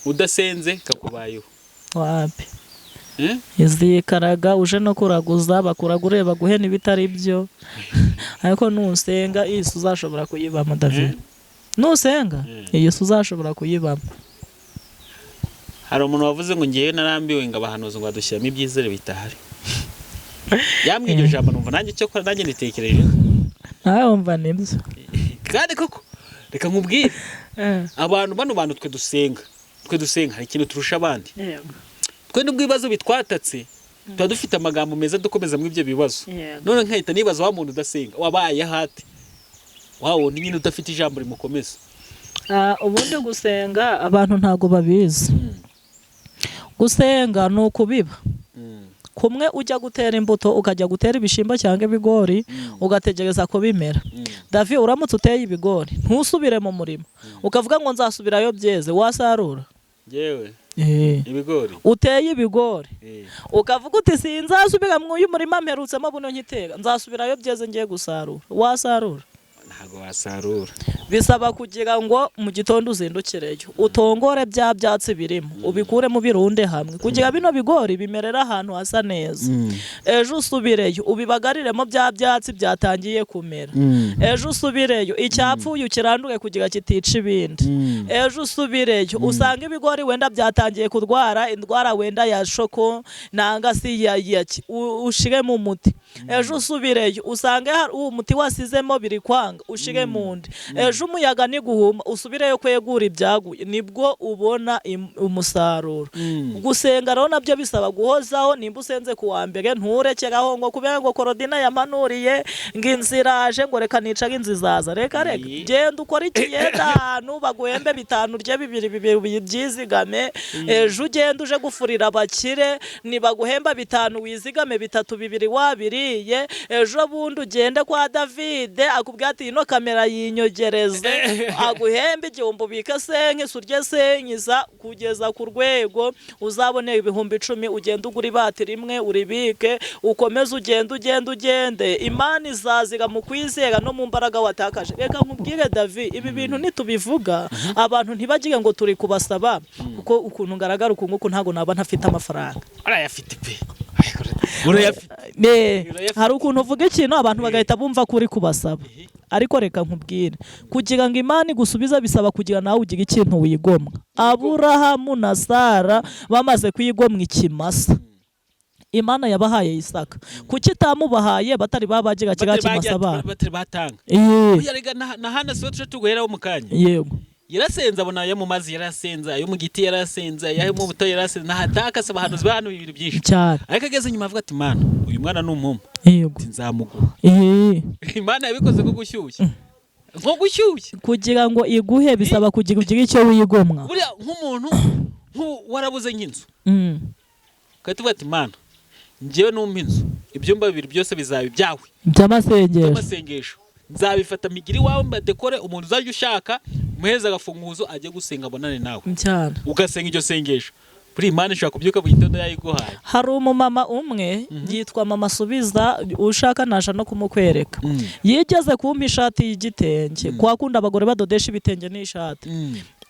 udasenze kakubayeho wapi izikaraga uje no kuraguza bakuragure baguhe n'ibitari byo ariko nusenga iyi si uzashobora kuyibamo David nusenga iyi si uzashobora kuyibamo hari umuntu wavuze ngo ngiye narambiwe ngo abahanuzi ngo badushyiramo ibyizere bitahari yambwiye iryo jambo numva nanjye cyo nanjye nitekereje wumva nibyo kandi koko reka nkubwire abantu twe dusenga hari ikintu turusha abandi twe nubwo ibibazo bitwatatse tuba dufite amagambo meza dukomeza mu ibyo bibazo none nkahita nibaza wa muntu udasenga wabaye hate wundi nyine udafite ijambo rimukomeza ubundi gusenga abantu ntago babizi gusenga ni ukubiba kumwe ujya gutera imbuto ukajya gutera ibishimbo cyangwa ibigori ugategereza ko bimera David uramutse uteye ibigori ntusubire mu murima ukavuga ngo nzasubirayo byeze wasarura yewe ibigori uteye ibigori ukavuga uti sinzasubira mu uyu murima mperutsemo buno nkitega nzasubirayo byeze ngiye gusarura wasarura ntago wasarura bisaba kugira ngo mu gitondo uzindukireyo utongore bya byatsi birimo ubikure mu birunde hamwe kugira bino bigori bimerera ahantu hasa neza ejo usubireyo ubibagariremo bya byatsi byatangiye kumera ejo usubireyo icyapfuye ukiranduke kugira kitica ibindi ejo usubireyo usanga ibigori wenda byatangiye kurwara indwara wenda ya shoko nanga si yaki ushire mu muti ejo usubireyo usange hari umuti wasizemo biri kwanga ushire mu ndi ejo umuyaga ni guhuma usubireyo kwegura ibyaguye nibwo ubona umusaruro gusenga rero nabyo bisaba guhozaho nimba usenze ku wa mbere nturekeraho ngo kubera ngo Korodina yamanuriye ngo inziraje ngo reka nica inzizaza reka genda ukora ikiyenda ahantu baguhembe 5 urye 2 byizigame ejo ugenda uje gufurira abakire nibaguhemba 5 wizigame 3 2 wabiriye ejo bundi ugende kwa David akubwira ati ino kamera yinyogereze aguhembe igihumbi ubike senke surye senkiza kugeza ku rwego uzabone 10,000 ugenda ugura ibati rimwe uribike ukomeze ugende Imana izaziga mu kwizera no mu mbaraga watakaje reka nkubwire David ibi bintu nitubivuga abantu ntibagire ngo turi kubasaba kuko ukuntu ngaragara ukunguko ntago naba ntafite amafaranga arayafite pe hari ukuntu uvuga ikintu abantu bagahita bumva kuri kubasaba ariko reka nkubwire kugira ngo Imana igusubiza bisaba kugira nawe ugira ikintu wigomwa Aburahamu na Sara bamaze kwigomwa ikimasa Imana yabahaye Isaka kuki tamubahaye batari babagira kiga kimasa bana batari batanga yarega na hana so tuguheraho mukanya yego yarasenza abona yo mu mazi yarasenza yo mu giti yarasenza yahe mu buto yarasenza nahataka saba hano zibano ibintu byinshi cyane ariko ageze nyuma avuga ati Mana uyu mwana n'umumpa yego nzamugura Imana yabikoze ko gushyushya nko gushyushya kugira ngo iguhe bisaba kugira icyo wigomwa buriya nk'umuntu warabuze nk'inzu katuvuga ati Mana ngiye numpa inzu ibyumba 2 byose bizabe byawe by'amasengesho nzabifata migiri wawe mbadekore umuntu uzajya ushaka muheza agafunguzo ajye gusenga abonane nawe cyane ugasenga iryo sengesho kuri Imana ishaka kubyuka mu gitondo yayiguhaye hari umumama umwe yitwa Mama Subiza ushaka naje no kumukwereka yigeze kumpa ishati y'igitenge kwa kunda abagore badodesha ibitenge n'ishati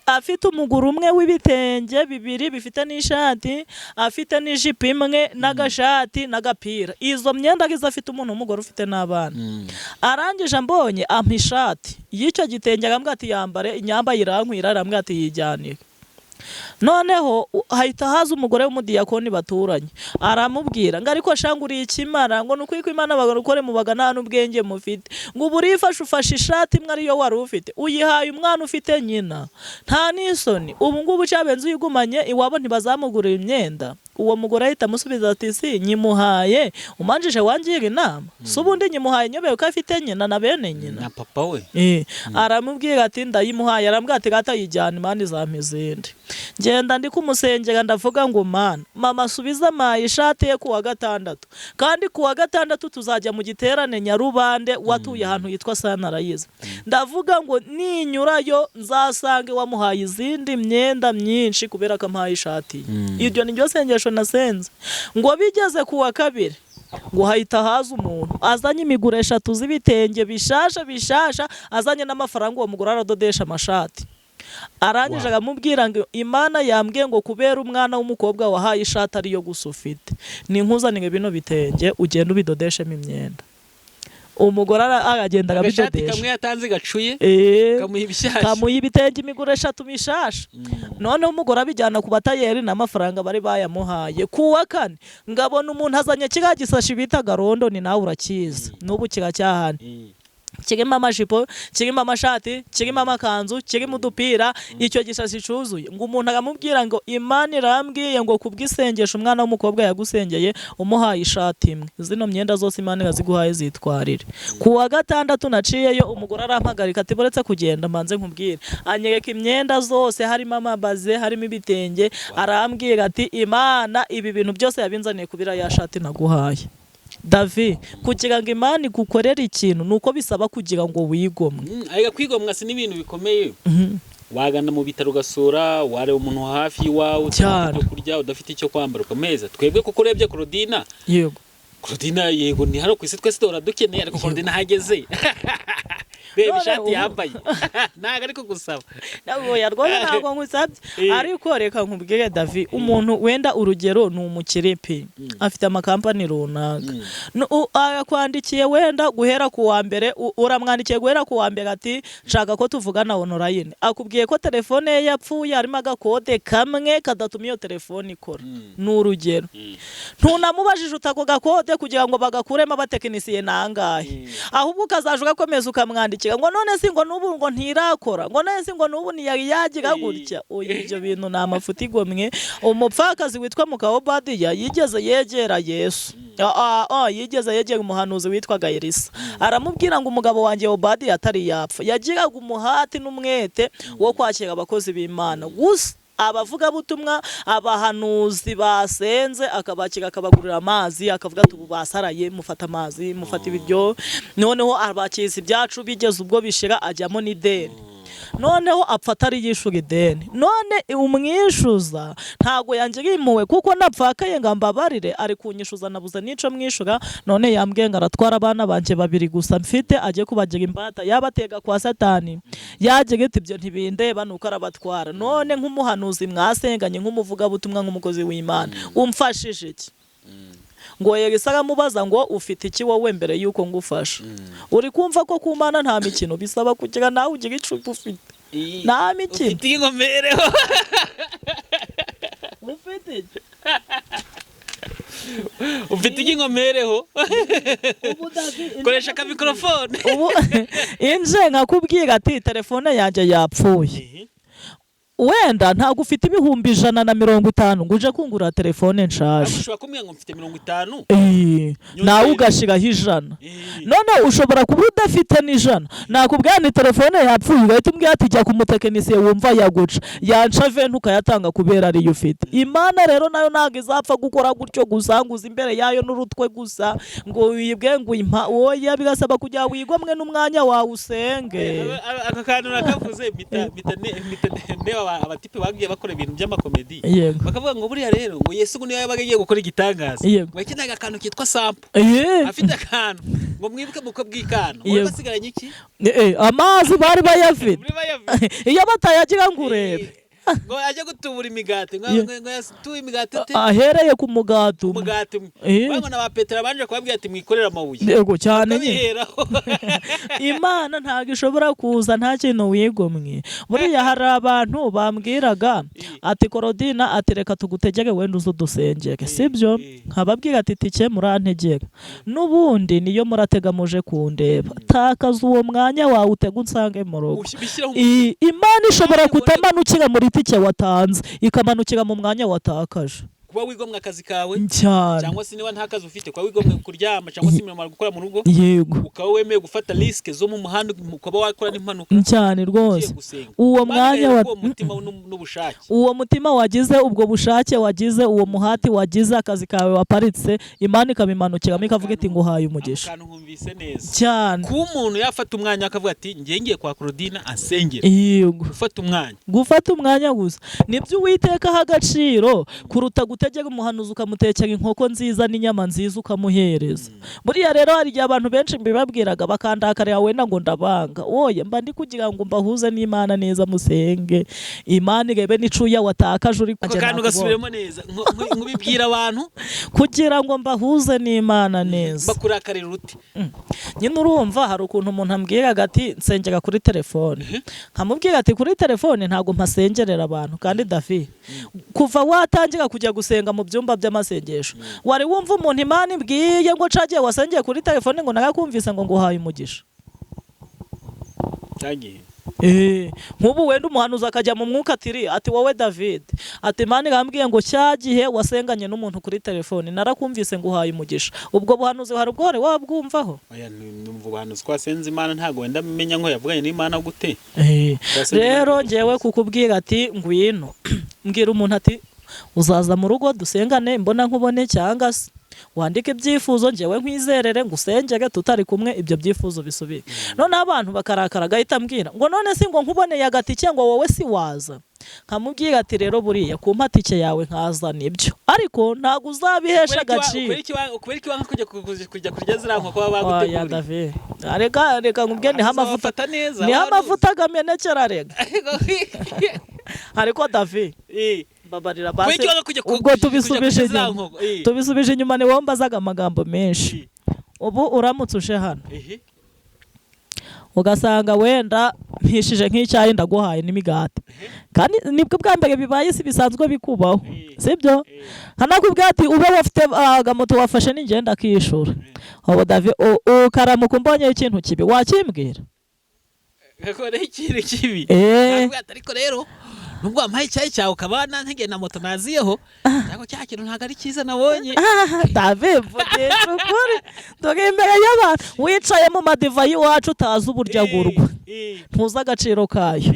afite umuguru umwe w'ibitenge bibiri bifite n'ishati, afite n'ijipo imwe n'agashati n'agapira. Izo myenda agize afite umuntu w'umugore ufite n'abana. Arangije mbonye ampa ishati y'icyo gitenge, arambwira ati yambare, inyambaye irankwira, arambwira ati yijyanire. Noneho hahita haza umugore w'umudiyakoni baturanye, aramubwira ngo ariko shanga uri ikimara, ngo nuko Imana bagakore mubaga nta n'ubwenge mufite, ngo ubu ufashe ishati imwe ariyo wari ufite uyihaye umwana ufite nyina, nta n'isoni, ubu ngubu cyabenze uyigumanye iwabo ntibazamugurira imyenda. Uwo mugore ahita amusubiza ati si nyimuhaye umanjije wangira inama, si ubundi nyimuhaye nyobeye ko afite nyina na bene nyina na papa we. Aramubwira ati ndayimuhaye, arambwira ati gata yijyana Imana izampa izindi. Ngenda ndi kumusengera ndavuga ngo Mana, mama subiza amaye ishati ye kuwa gatandatu, kandi kuwa gatandatu tuzajya mu giterane Nyarubande watuye ahantu yitwa Sanarayiza. Ndavuga ngo ninyurayo nzasange wamuhaye izindi myenda myinshi kubera ko ampaye ishati. Iryo ni ryo sengesho nasenze. Ngo bigeze kuwa kabiri ngo hahita haza umuntu azanye imiguru 3 z'ibitenge bishasha, azanye n'amafaranga uwo mugore aradodesha amashati. Arangije agamubwira ngo Imana yambwiye ngo kubera umwana w'umukobwa wahaye ishati ariyo gusa ufite, ni nkuzanire bino bitenge ugenda ubidodeshemo imyenda. Umugore aragenda agabidodesha, kamwe yatanze gacuye, kamuha ibishasha, kamuha ibitenge imiguru 3 bishasha. Noneho umugore abijyana ku batayeri n'amafaranga bari bayamuhaye. Kuwa kane ngabona umuntu azanye kiga gisashi bita garondo, ni nawe urakiza n'ubu kiracyahana. Kirimo amajipo, kirimo amashati, kirimo amakanzu, kirimo udupira, icyo gishashi cyuzuye. Ngo umuntu agamubwira ngo Imana irambwiye ngo kubwisengesha umwana w'umukobwa yagusengeye umuhaye ishati imwe, zino myenda zose Imana yaziguhaye zitwarire. Kuwa gatandatu naciyeyo umugore arampagarika ati boretse kugenda manze nkubwire, anyereka imyenda zose harimo amabaze, harimo ibitenge. Arambwira ati Imana ibi bintu byose yabinzaniye kubira ya shati naguhaye. David, kugira ngo Imana igukorere ikintu nuko bisaba kugira ngo wigomwe. Aiga kwigomwa si n'ibintu bikomeye. Wagana mu bitaro gasura, ware umuntu hafi yiwawe utafite kurya, udafite icyo kwambara ukameza. Twebwe kuko urebye Claudina. Yego. Claudina yego ni hano kwisi twese dora dukeneye, ariko Claudina hageze. Bebe shati yambaye. Naga ariko gusaba. Nabo yarwaye ntabwo ngusabye. Ariko reka nkubwire David, umuntu wenda urugero ni umukirepe, afite amakampani runaka. Akwandikiye wenda guhera ku wa mbere, uramwandikiye guhera ku wa mbere ati nshaka ko tuvugana online. Akubwiye ko telefone ye yapfuye, harimo agakode kamwe kadatumye iyo telefone ikora. Ni urugero. Ntunamubajije utako gakode kugira ngo bagakuremo abatekinisiye nangahe. Ahubwo ukazaje ugakomeza ukamwandikira ngo none si ngo nubu ngo ntirakora, ngo none si ngo nubu ni yagira gutya. Ibyo bintu na amafuti igomwe. Umupfakazi witwa Mukawobadiya yigeze yegera Yesu. Yigeze yegera umuhanuzi witwaga Elisa. Aramubwira ngo umugabo wanjye Obadiya atari yapfa, yagiraga umuhati n'umwete wo kwakira abakozi b'Imana. Gusa abavuga butumwa, abahanuzi basenze akabakira akabagurira amazi, akavuga ati ubu basaraye mufata amazi, mufata ibiryo. Noneho abakiza ibyacu bigeze ubwo bishira ajyamo n'ideni. Noneho apfa atari yishuga ideni. None umwishuza ntago yangiriye impuhwe kuko napfakaye ngo mbabarire, ari kunyishuza nabuze nico mwishuga. None yambwiye ngo aratwara abana banje 2 gusa mfite agiye kubagira imbata, yabatega kwa Satani. Yaje gite ibyo ntibindeba nuko arabatwara. None nk'umuhanuzi mwasenganye, nk'umuvuga butumwa, nk'umukozi w'Imana, umfashije iki? Ngo Elisa aramubaza ngo ufite iki wowe mbere yuko ngufasha? Uri kumva ko ku Mana nta mikino, bisaba kugira nawe ugira icupa ufite. Nta mikino. Ufite ingomereho. Ufite ufite ingomereho. Koresha ka microphone. Ubu inje nkakubwira ati telefone yanjye yapfuye. Wenda ntago ufite ibihumbi 150 ngo uje kungura telefone nshaje. Ushobora kumenya ngo mfite 50. Nawe ugashiraho 100. None ushobora kuba udafite n'ijana. Nakubwira ni telefone yapfuye ugahita umbwira ati jya ku mutekinisiye wumva yaguca. Yanca 20 ukayatanga kubera ari ufite. Imana rero nayo ntago izapfa gukora gutyo gusanguza imbere yayo n'urutwe gusa ngo wibwe ngo impa oya, bigasaba kujya wigomwe n'umwanya wawe usenge. Aka kantu nakavuze bita abatipe bagiye bakora ibintu by'amakomedi Yego. bakavuga ngo buriya rero ngo Yesu niyo yabaga agiye gukora igitangaza Yego. ngo yakinaga akantu kitwa sample Eh. afite akantu ngo mwibuke muko bw'ikano Yego. ngo basigaranye iki amazi bari bayafite muri bayafite iyo batayagira ngo urebe ngo ajya gutubura imigati ngo yatuye imigati ate ahereye ku mugati umwe. umugati umwe Eh. bango na ba Petero banje kubabwira ati mwikorera amabuye Yego cyane nyine biheraho Imana ntabwo ishobora kuza nta kintu wigomwe buriya hari abantu bambwiraga ati Korodina ati reka tugutegeke wenda uze udusengere sibyo nkababwira ati tike murantegeka n'ubundi niyo muratega muje kundeba takaza uwo mwanya wawe utega unsange mu rugo bishyiraho Imana ishobora kutamanukira muri tike watanze ikamanukira mu mwanya watakaje kuba wigomwe akazi kawe cyane cyangwa se niba nta kazi ufite kuba wigomwe kuryama cyangwa se imirimo gukora mu rugo yego ukaba wemeye gufata risque zo mu muhanda ukaba wakora n'impanuka cyane rwose uwo mwanya wa mutima n'ubushake uwo mutima wagize ubwo bushake wagize uwo muhati wagize akazi kawe waparitse Imana ikabimanukiramo ikavuga iti nguhaye umugisha akantu nkumvise neza cyane ku umuntu yafata umwanya akavuga ati ngiye kwa Korodina asengera yego gufata umwanya gusa nibyo Uwitekaho agaciro kuruta gutegeka umuhanuzi ukamutekera inkoko nziza n'inyama nziza ukamuhereza buriya rero hari igihe abantu benshi mbibabwiraga bakandakarira wenda ngo ndabanga oye mba ndi kugira ngo mbahuze n'Imana neza musenge Imana irebe n'icuya watakaje uri kujya kandi ugasubiremo neza nkubibwira abantu kugira ngo mbahuze n'Imana neza bakurakarira uti nyine urumva hari ukuntu umuntu ambwiraga ati nsengera kuri telefone nkamubwira ati kuri telefone ntago mpasengerera abantu kandi David kuva watangira kujya gusenga mu byumba by'amasengesho wari wumva umuntu Imana ibwiye ngo cagiye wasengeye kuri telefone ngo nagakumvise ngo nguhaye umugisha cyagiye nk'ubu wenda umuhanuzi akajya mu mwuka ati wowe David ati Imana irambwiye ngo cyagihe wasenganye n'umuntu kuri telefone narakumvise ngo uhaye umugisha ubwo buhanuzi hari ubwo wabwumvaho oya numva ubuhanuzi ko wasenze Imana ntago wenda menya ngo yavuganye n'Imana gute rero ngewe kukubwira ati ngwino mbwira umuntu ati uzaza mu rugo dusengane mbona nkubone cyangwa se wandike ibyifuzo ngewe nkwizerere ngusengere tutari kumwe ibyo byifuzo bisubire none abantu bakarakara gahita mbwira ngo none si ngo nkuboneye agatike ngo wowe si waza nkamubwira ati rero buriya ku matike yawe nkaza nibyo ariko ntago uzabihesha agaciro kubera iki wanga kujya kurya zira nko kuba baguteguriye reka nkubwiye ni amavuta agamenekera rega ariko David babarira base ubwo tubisubije inyuma ni wowe mbazaga amagambo menshi ubu uramutse uje hano ugasanga wenda mpishije nk'icyayi ndaguhaye n'imigati kandi nibwo bwa mbere bibaye si bisanzwe bikubaho sibyo nkanakubwira ati ube wafite agamoto wafashe n'ingenda akishura ubu David ukaramuka umbonye ikintu kibi wakimbwira gakore ikintu kibi ariko rero nubwo wampaye icyayi cyawe ukaba nantege na moto naziyeho cyangwa cya kintu ntabwo ari cyiza nabonye David mvugisha ukuri turi imbere y'abantu wicaye mu madiva y'iwacu utazi uburyo agurwa ntuzi agaciro kayo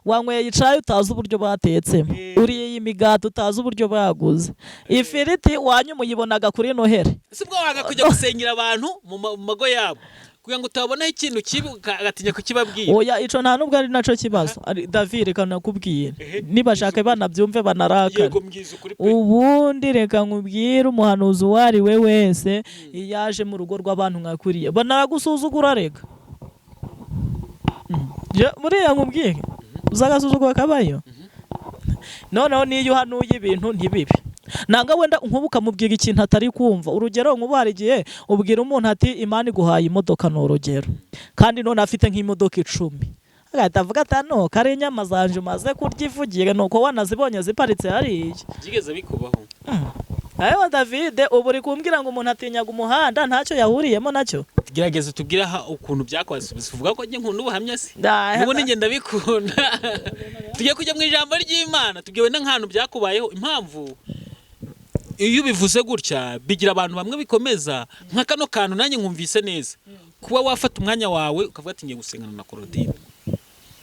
wanyweye icyayi utazi uburyo batetsemo uriye imigati utazi uburyo baguze ifiriti wanyu muyibonaga kuri Noheli si bwo wanga kujya gusengera abantu mu mago yabo kugira ngo utabonaho ikintu kibi agatinya kukibabwira oya ico nta nubwo ari naco kibazo David reka nakubwire nibashaka banabyumve banarakara ubundi reka nkubwire umuhanuzi wari we wese yaje mu rugo rw'abantu nkakuriye banagusuzugura rega buriya nkubwire uzagasuzugura kabayo noneho niyo uhanuye ibintu ntibibi nanga wenda nk'ubu ukamubwira ikintu atari kumva urugero nk'ubu hari igihe ubwira umuntu ati Imana iguhaye imodoka ni urugero kandi none afite nk'imodoka 10 agahita avuga ati no kare inyama zanje umaze kurya ivugire nuko wanazibonye ziparitse hariya byigeze bikubaho ayo David ubu uri kumbwira ngo umuntu atinyaga umuhanda ntacyo yahuriyemo nacyo gerageza tubwira ukuntu byakwaze bivuga ko njye nkunda ubuhamya se nubu ninjye ndabikunda tugiye kujya mu ijambo ry'Imana tubwiwe n'ahantu byakubayeho impamvu iyo bivuze gutya bigira abantu bamwe bikomeza nka kano kantu nanjye nkumvise neza kuba wafata umwanya wawe ukavuga ati ngiye gusengana na Korodina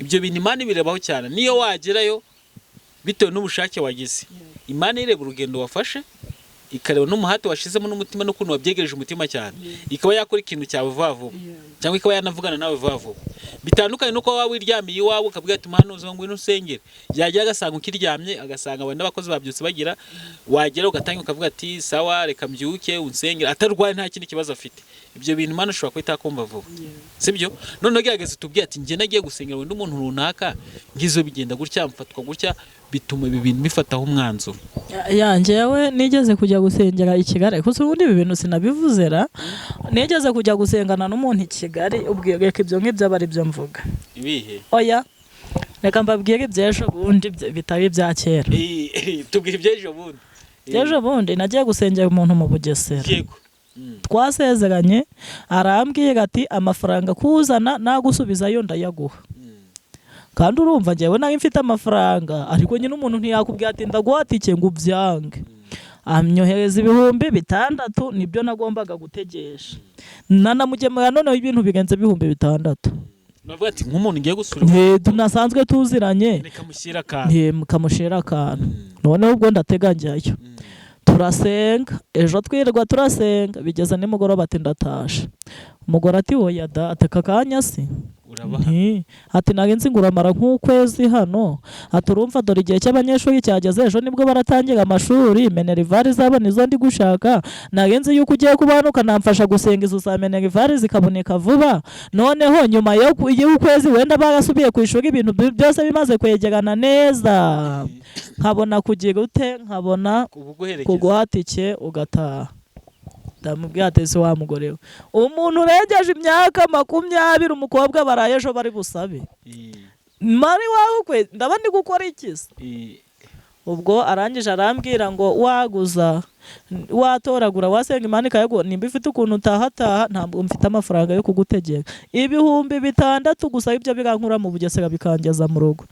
ibyo bintu Imana birebaho cyane niyo wagerayo bitewe n'ubushake wagize Imana ireba urugendo wafashe ikareba n'umuhati washizemo n'umutima n'ukuntu wabyegereje umutima cyane, ikaba yakora ikintu cyawe vuba vuba, cyangwa ikaba yanavugana nawe vuba vuba. Bitandukanye nuko waba wiryamiye iwawe ukabwira ati umuhanuzi ngo inusengere, yajya agasanga ukiryamye, agasanga abandi n'abakozi babyutse bagira, wagera ugatanga ukavuga ati sawa reka mbyuke unsengere, atarwaye nta kindi kibazo afite. Ibyo bintu Imana ushobora kwita kumva vuba, sibyo? None gerageza tubwiye ati njye nagiye gusengera wenda umuntu runaka, ngizo bigenda gutya mfatwa gutya, bituma ibi bintu bifataho umwanzuro. Njyewe nigeze kujya gusengera i Kigali, gusa ubundi ibi bintu sinabivuzera. Nigeze kujya gusengana n'umuntu i Kigali, ubwiye reka ibyo ngibyo aba ari byo mvuga. Ibihe? Oya, reka mbabwire iby'ejo bundi bitari ibya kera. Tubwire iby'ejo bundi. Ejo bundi nagiye gusengera umuntu mu Bugesera. Yego. Twasezeranye, arambwira ati amafaranga kuzana nagusubizayo ndayaguha. Kandi urumva njyewe nari mfite amafaranga, ariko nyine umuntu ntiyakubwira ati ndaguha tike ngo ubyange. Amnyohereza 6,000 nibyo nagombaga gutegesha. Nanamugemura noneho ibintu bigenze 6,000. Navuga ati nk'umuntu ngiye gusura. Tunasanzwe tuziranye. Kamushira akantu. Noneho ubwo ndatega njyayo. Turasenga, ejo twirirwa turasenga, bigeze nimugoroba ati ndatasha. Umugore ati oya da, ateka kanya si. Ati nagenzi nguramara nk'ukwezi hano, aturumva dore igihe cy'abanyeshuri cyageze, ejo nibwo baratangira amashuri, Minervari zaba nizo ndi gushaka, nagenzi yuko ugiye kubanuka namfasha gusenga izo za Minervari zikaboneka vuba. Noneho nyuma y'ukwezi wenda barasubiye ku ishuri, ibintu byose bimaze kwegerana neza, nkabona kugira ute, nkabona kuguhatike ugataha. Ndamubwira ati se wa mugore we, umuntu uregeje imyaka 20 umukobwa baraye ejo bari busabe mari wawe kwe ndabandi gukora ikisi. Ubwo arangije arambwira ngo waguza watoragura wasenga Imana ikayago, nimba ifite ukuntu utahataha ntabwo mfite amafaranga yo kugutegeka. 6,000 gusa ibyo birankura mu Bugesera bikangeza mu rugo.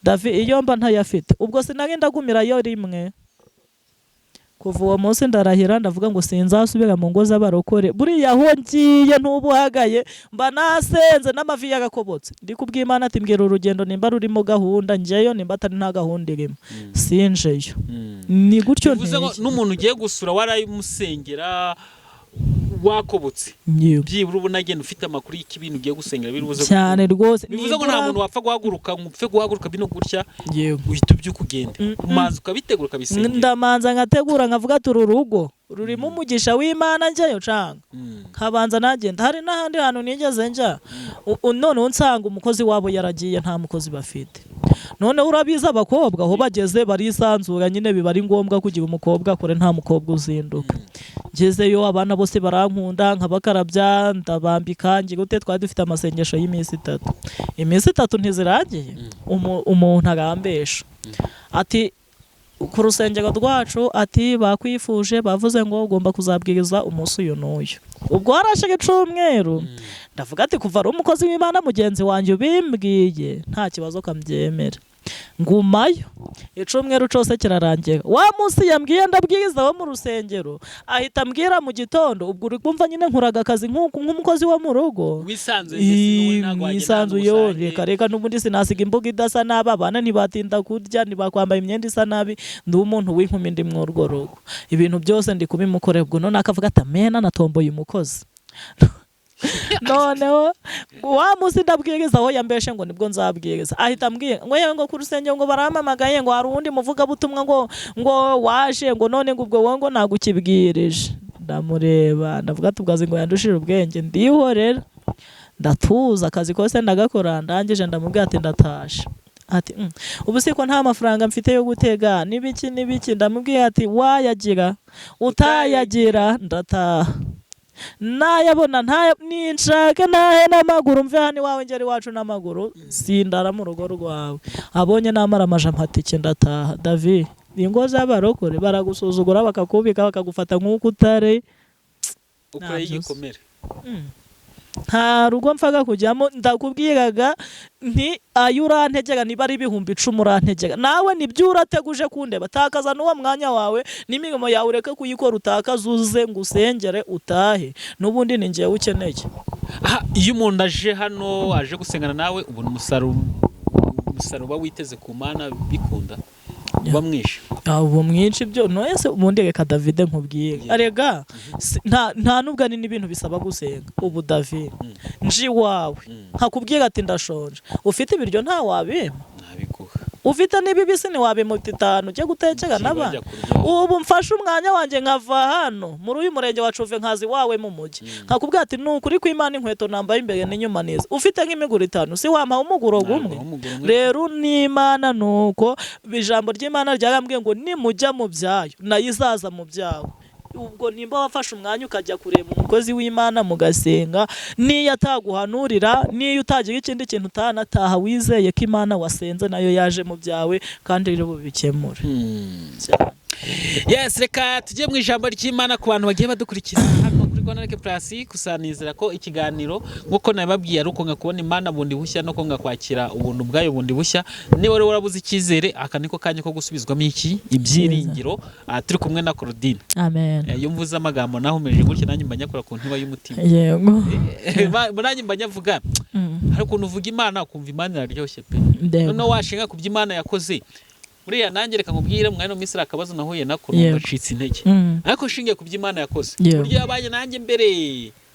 Davi iyo mba ntayafite ubwo sinari ndagumira yo rimwe. Kuva uwo munsi ndarahira ndavuga ngo sinzasubira mu ngo z'abarokore, buriya aho ngiye ntubuhagaye mba nasenze n'amavi yagakobotse. Ndi kubw'Imana ati mbwira urugendo nimba rurimo gahunda njyeyo, nimba atari nta gahunda irimo sinjeyo. Ni gutyo bivuze ngo n'umuntu ugiye gusura warayimusengera wakobotse, byibura ubona agenda ufite amakuru y'ikibintu ugiye gusengera birubuze cyane rwose. Bivuze ngo nta muntu wapfa guhaguruka bino gutya uhita ubyuka ugenda, umanza ukabitegura ukabisengera. Ndamanza ngategura nkavuga ati uru rugo rurimo umugisha w'Imana njyeyo canga, nkabanza nagenda. Hari n'ahandi hantu nigeze njya, none unsanga umukozi wabo yaragiye, nta mukozi bafite. None urabiza abakobwa aho bageze barisanzura, nyine biba ari ngombwa kugira umukobwa akore, nta mukobwa uzinduka. Ngezeyo abana bose barankunda, nkabakarabya ndabambika ngi gute. Twari dufite amasengesho y'iminsi 3. Iminsi 3 ntizirangiye, umuntu agambesha ati ku rusengero rwacu ati bakwifuje, bavuze ngo ugomba kuzabwiriza umunsi uyu n'uyu. Ubwo harashaka icumweru, ndavuga ati kuva ari umukozi w'Imana mugenzi wanjye ubimbwiye nta kibazo kambyemera. Ngumayo icumweru cyose kirarangira. Wa munsi yambwiye ndabwiriza wo mu rusengero, ahita ambwira mu gitondo. Ubwo uri kumva nyine nkuraga akazi nk'umukozi wo mu rugo wisanzuye. Reka n'ubundi sinasiga imbuga idasa nabi, abana ntibatinda kurya, ntibakwambaye imyenda isa nabi, ndi umuntu w'inkumi ndi mu urwo rugo, ibintu byose ndi kubimukorera. Ubwo none akavuga ati amena natomboye umukozi. Noneho wa munsi ndabwiriza aho yambeshe ngo nibwo nzabwiriza, ahita ambwira ngo yewe ngo ku rusengero ngo baramamagaye ngo hari undi muvuga butumwa ngo waje ngo none ngo ubwo wowe ngo nagukibwirije. Ndamureba ndavuga ati ubwazi ngo yandushije ubwenge, ndihorera ndatuza, akazi kose ndagakora. Ndangije ndamubwira ati ndatasha. Ati ubu siko nta mafaranga mfite yo gutega nibiki. Ndamubwira ati wayagira utayagira ndataha, nayabona ninshaka nahe n'amaguru mve hano iwawe ngeri wacu n'amaguru sindara mu rugo rwawe. Abonye namara amaja mpatike ndataha. David, ingo z'abarokore baragusuzugura bakakubika bakagufata nk'uko utare ukora igikomere. Nta rugo mfaga kujyamo. Ndakubwiraga nti ayurantegeka niba ari 10,000 urantegeka, nawe nibyo urateguje kundeba. Takaza n'uwo mwanya wawe n'imirimo yawe ureke kuyikora, utakazuze ngo usengere utahe, n'ubundi ni ngiye ukeneye. Iyo umuntu aje hano aje gusengana nawe ubona umusaruro witeze ku Mana bikunda. uba mwinshi ubu mwinshi byo nose ubundi reka David nkubwiye arega nta nubwo ari n'ibintu bisaba gusenga ubu David nji wawe nkakubwira ati ndashonje ufite ibiryo nta wabima ufite n'ibibisi ni wabimuta 5 ujye gutekera naba ubu mfashe umwanya wanjye nkava hano muri uyu murenge wa Cuve nkazi wawe mu mujyi nkakubwira ati nukuri kw'Imana inkweto nambaye imbere n'inyuma neza ufite nk'imiguru 5 si wampa umuguro gumwe rero n'Imana nuko ijambo ry'Imana ryarambwiye ngo nimujya mu byayo nayo izaza mu byawe ubwo nimba wafashe umwanya ukajya kureba umukozi w'Imana mugasenga niyo ataguhanurira niyo utagira ikindi kintu utanataha wizeye ko Imana wasenze nayo yaje mu byawe kandi rero bubikemura yes reka tujye mu ijambo ry'Imana ku bantu bagiye badukurikira hano kuri Gonareke Plus kusanizira ko ikiganiro nkuko nababwiye ari uko ngakubona Imana bundi bushya no ko ngakwakira ubuntu bwayo bundi bushya niba rero warabuze icyizere aka niko kanya ko gusubizwamo iki ibyiringiro turi kumwe na Claudine amen iyo mvuze amagambo nahumeje gutya nanjye mbanyakora ku ntiba y'umutima yego nanjye mbanyavuga hari ukuntu uvuga Imana ukumva Imana iraryoshye pe none washinga ku by'Imana yakoze buriya nanjye reka nkubwire mwanya no misira akabazo nahuye nako bacitse intege ariko shingiye ku by'Imana yakoze buryo yabanye nanjye mbere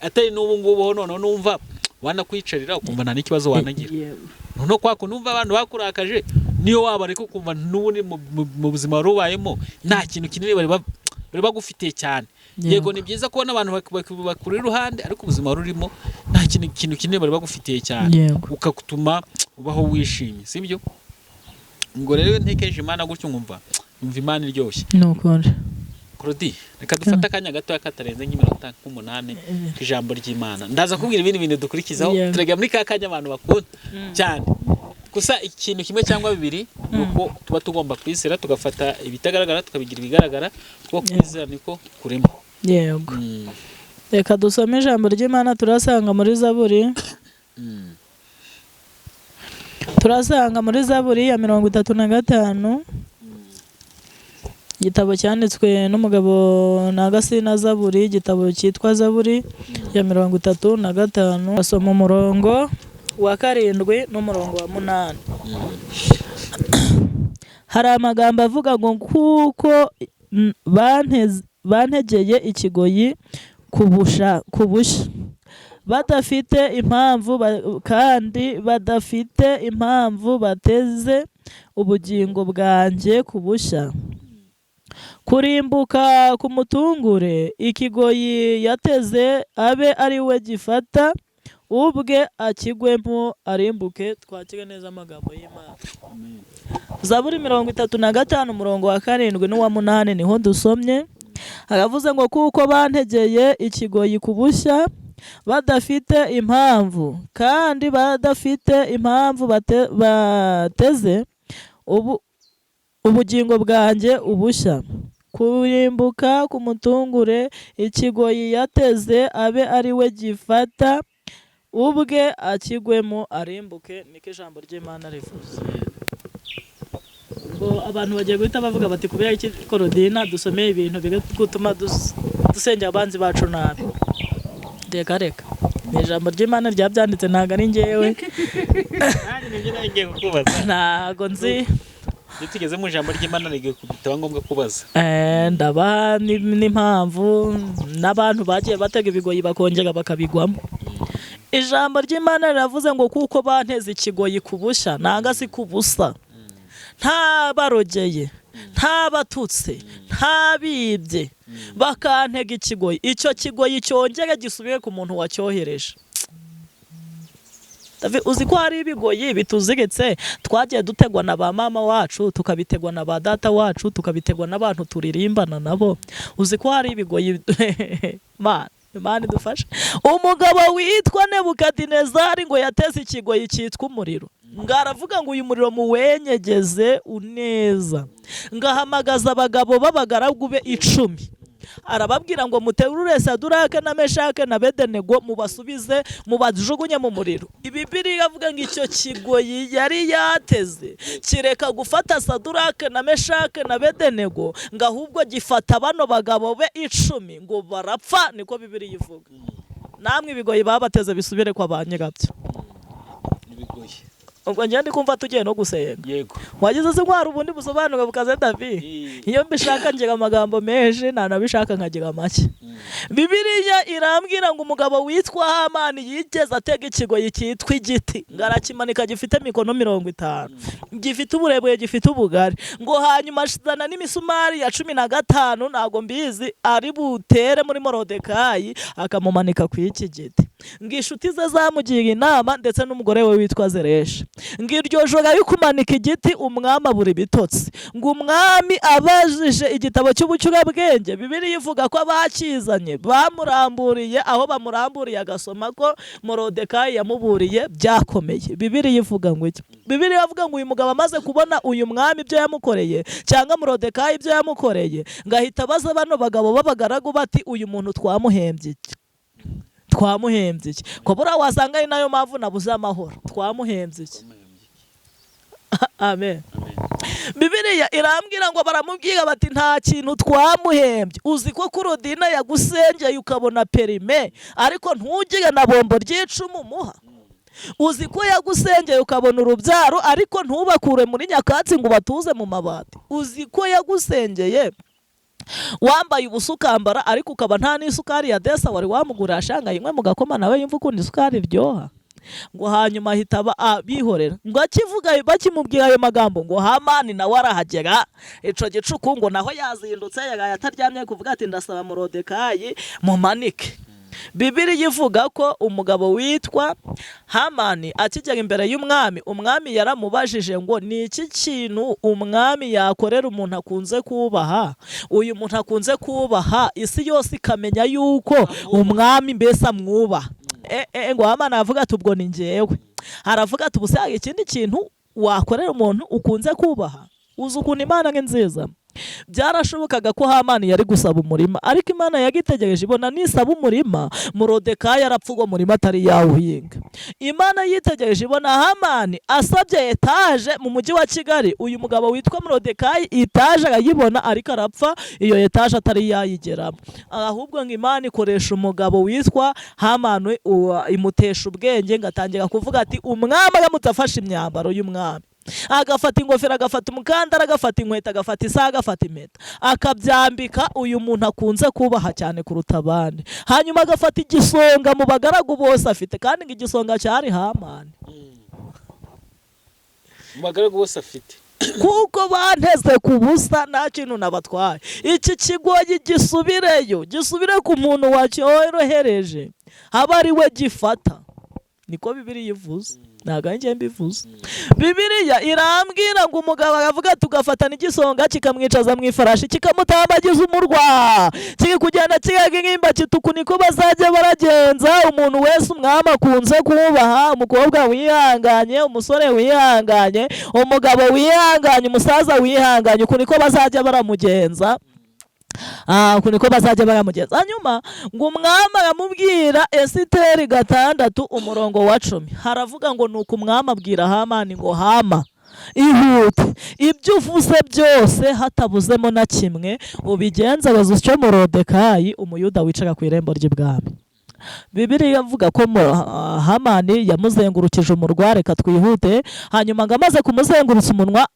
atari n'ubu ngubu none numva wana kwicarira ukumva nta n'ikibazo wanagira none kwako numva abantu bakurakaje niyo wabareka ukumva n'ubundi mu buzima warubayemo nta kintu kinini bari bagufitiye cyane yego ni byiza kubona abantu bakuri iruhande ariko ubuzima rurimo nta kintu kinini bari bagufitiye cyane ukagutuma ubaho wishimye sibyo ngo rero ntekereje Imana gutyo nkumva Imana iryoshye nukuri Claudine reka dufata akanya gato yakatarenze nk'iminota 8 ijambo ry'Imana ndaza kubwira ibindi bintu dukurikizaho turega muri ka kanya abantu bakunda cyane gusa ikintu kimwe cyangwa bibiri nuko tuba tugomba kwisera tugafata ibitagaragara tukabigira ibigaragara kuko kwizera niko kurema yego reka dusome ijambo ry'Imana turasanga muri Zaburi turasanga muri Zaburi ya 35 igitabo cyanditswe n'umugabo Nagasina Zaburi igitabo cyitwa Zaburi ya 35 asoma umurongo wa 7 n'umurongo wa 8 hari amagambo avuga ngo kuko bantegeye ikigoyi kubushya badafite impamvu kandi badafite impamvu bateze ubugingo bwanjye kubushya kurimbuka kumutungure ikigoyi yateze abe ari we gifata ubwe akigwemo arimbuke twakige neza amagambo y'Imana Zaburi 35 umurongo wa 7 n'uwa 8 niho dusomye aravuze ngo kuko bantegeye ikigoyi kubushya badafite impamvu kandi badafite impamvu bateze ubugingo bwanjye ubushya kurimbuka kumutungure ikigoyi yateze abe ari we gifata ubwe akigwemo arimbuke niko ijambo ry'Imana rivuze ngo abantu bagiye guhita bavuga bati kubera iki Claudine dusomeye ibintu bigatuma dusengera abanzi bacu nabi reka ni ijambo ry'Imana ryabyanditse ntago ari njyewe ntago nzi tugeze mu ijambo ry'Imana rigiye kubitaba ngombwa kubaza ndaba n'impamvu n'abantu bagiye batega ibigoyi bakongera bakabigwamo ijambo ry'Imana riravuze ngo kuko banteze ikigoyi kubushya ntago si kubusa nta barogeye nta batutse nta bibye bakantega ikigoyi icyo kigoyi cyongera gisubire ku muntu wacyohereje uzi ko hari ibigoyi bituzigetse twagiye dutegwa na ba mama wacu tukabitegwa na ba data wacu tukabitegwa n'abantu turirimbana nabo uzi ko hari ibigoyi Imana idufashe umugabo witwa Nebukadinezari ngo yateze ikigoyi cyitwa umuriro ngaravuga ngo uyu muriro muwenyegeze uneza ngahamagaza abagabo b'abagaragu be 10 arababwira ngo muterure Saduraka na Meshake na Bedenego mubasubize mubajugunye mu muriro Bibiri iravuga ngo icyo kigoyi yari yateze kireka gufata Saduraka na Meshake na Bedenego ngahubwo gifata bano bagabo be 10 ngo barapfa niko Bibiri yivuga namwe ibigoyi babateze bisubire kwa banyegabyo ibigoyi ubwo njye ndi kumva tugiye no gusenga. Yego. Wagize se kwari ubundi busobanuro bukaze David. Iyo mbishaka ngira amagambo menshi ntanabishaka nkagira make. Bibiliya irambwira ngo umugabo witwa Hamani yigeze atega ikigoyi cyitwa igiti ngarakimanika gifite mikono 50 gifite uburebure gifite ubugari ngo hanyuma ashizana n'imisumari ya 15 nago mbizi ari butere muri Morodekayi akamumanika ku iki giti. Ngishuti ze zamugira inama ndetse n'umugore we witwa Zeresha ngiryo joro yo kumanika igiti umwami buri bitotsi ngo umwami abajije igitabo cy'ubucurabwenge. Bibiliya ivuga ko abakizanye bamuramburiye aho bamuramburiye agasoma ko Morodekayi yamuburiye byakomeye. Bibiliya ivuga ngo iki? Bibiliya ivuga ngo uyu mugabo amaze kubona uyu mwami ibyo yamukoreye cyangwa Morodekayi ibyo yamukoreye ngahita baza bano bagabo babagaragu bati uyu muntu twamuhembye iki? Twamuhembye iki? Ko bura wasanga ari nayo mpamvu nabuze amahoro. Twamuhembye iki? Amen. Bibiliya irambwira ngo baramubwira bati nta kintu twamuhembye. Uzi ko Korodina yagusengeye ukabona perime ariko ntugire na bombo ry'icumu muha. Uzi ko yagusengeye ukabona urubyaro ariko ntubakure muri nyakatsi ngo batuze mu mabati. Uzi ko yagusengeye wambaye ubusa ukambara ariko ukaba nta n'isukari ya desa wari wamugura ashanga imwe mu gakoma nawe yumva ukundi isukari iryoha. Ngo hanyuma hitaba bihorera ngo akivuga bakimubwira ayo magambo ngo Hamani nawe arahagera ico gicuku ngo naho yazindutse yagaye ataryamye kuvuga ati ndasaba Morodekayi mumanike. Bibiliya ivuga ko umugabo witwa Hamani akigera imbere y'umwami umwami yaramubajije ngo ni iki kintu umwami yakorera umuntu akunze kubaha. Uyu muntu akunze kubaha isi yose ikamenya yuko umwami mbese amwubaha. Ngo Hamani avuga ati ubwo ni njyewe. Aravuga ati ubuse hari ikindi kintu wakorera umuntu ukunze kubaha? Uzi ukuntu Imana ni nziza. Byarashobokaga ko Hamani yari gusaba umurima ariko Imana yagitegereje ibona nisaba umurima Morodekayi arapfugwa umurima atari yawuhinga. Imana yitegereje ibona Hamani asabye etaje mu mujyi wa Kigali. Uyu mugabo witwa Morodekayi etaje arayibona ariko arapfa iyo etaje atari yayigeramo. Ahubwo ngo Imana ikoresha umugabo witwa Hamani imutesha ubwenge ngatangira kuvuga ati umwami aramutafasha imyambaro y'umwami agafata ingofero agafata umukandara agafata inkweto agafata isaha agafata impeta akabyambika uyu muntu akunze kubaha cyane kuruta abandi. Hanyuma agafata igisonga mu bagaragu bose afite kandi ngo igisonga cyari Hamani. Mu bagaragu bose afite kuko banteze ku busa nta kintu nabatwaye. Iki kigoyi gisubire ku muntu wacyorohereje haba ari we gifata. Niko Bibiliya ivuze ntago njye mbivuze. Bibiliya irambwira ngo umugabo aravuga tugafatana igisonga kikamwicaza mu ifarashi kikamutambagiza umurwa kikugenda kigaga ingimba kituku. Niko bazajya baragenza umuntu wese umwami akunze kubaha. Umukobwa wihanganye, umusore wihanganye, umugabo wihanganye, umusaza wihanganye, uko niko bazajya baramugenza. Kuniko bazajya baramugenza. Hanyuma ngo umwami aramubwira Esiteri 6 umurongo wa 10 haravuga ngo nuko umwami abwira Hamani ngo Hama ihute ibyo uvuze byose hatabuzemo na kimwe ubigenza bazutyo Morodekayi umuyuda wicaga ku irembo ry'ibwami. Bibiliya ivuga ko Hamani yamuzengurukije umurwa. Reka twihute. Hanyuma ngo amaze kumuzengurutsa umurwa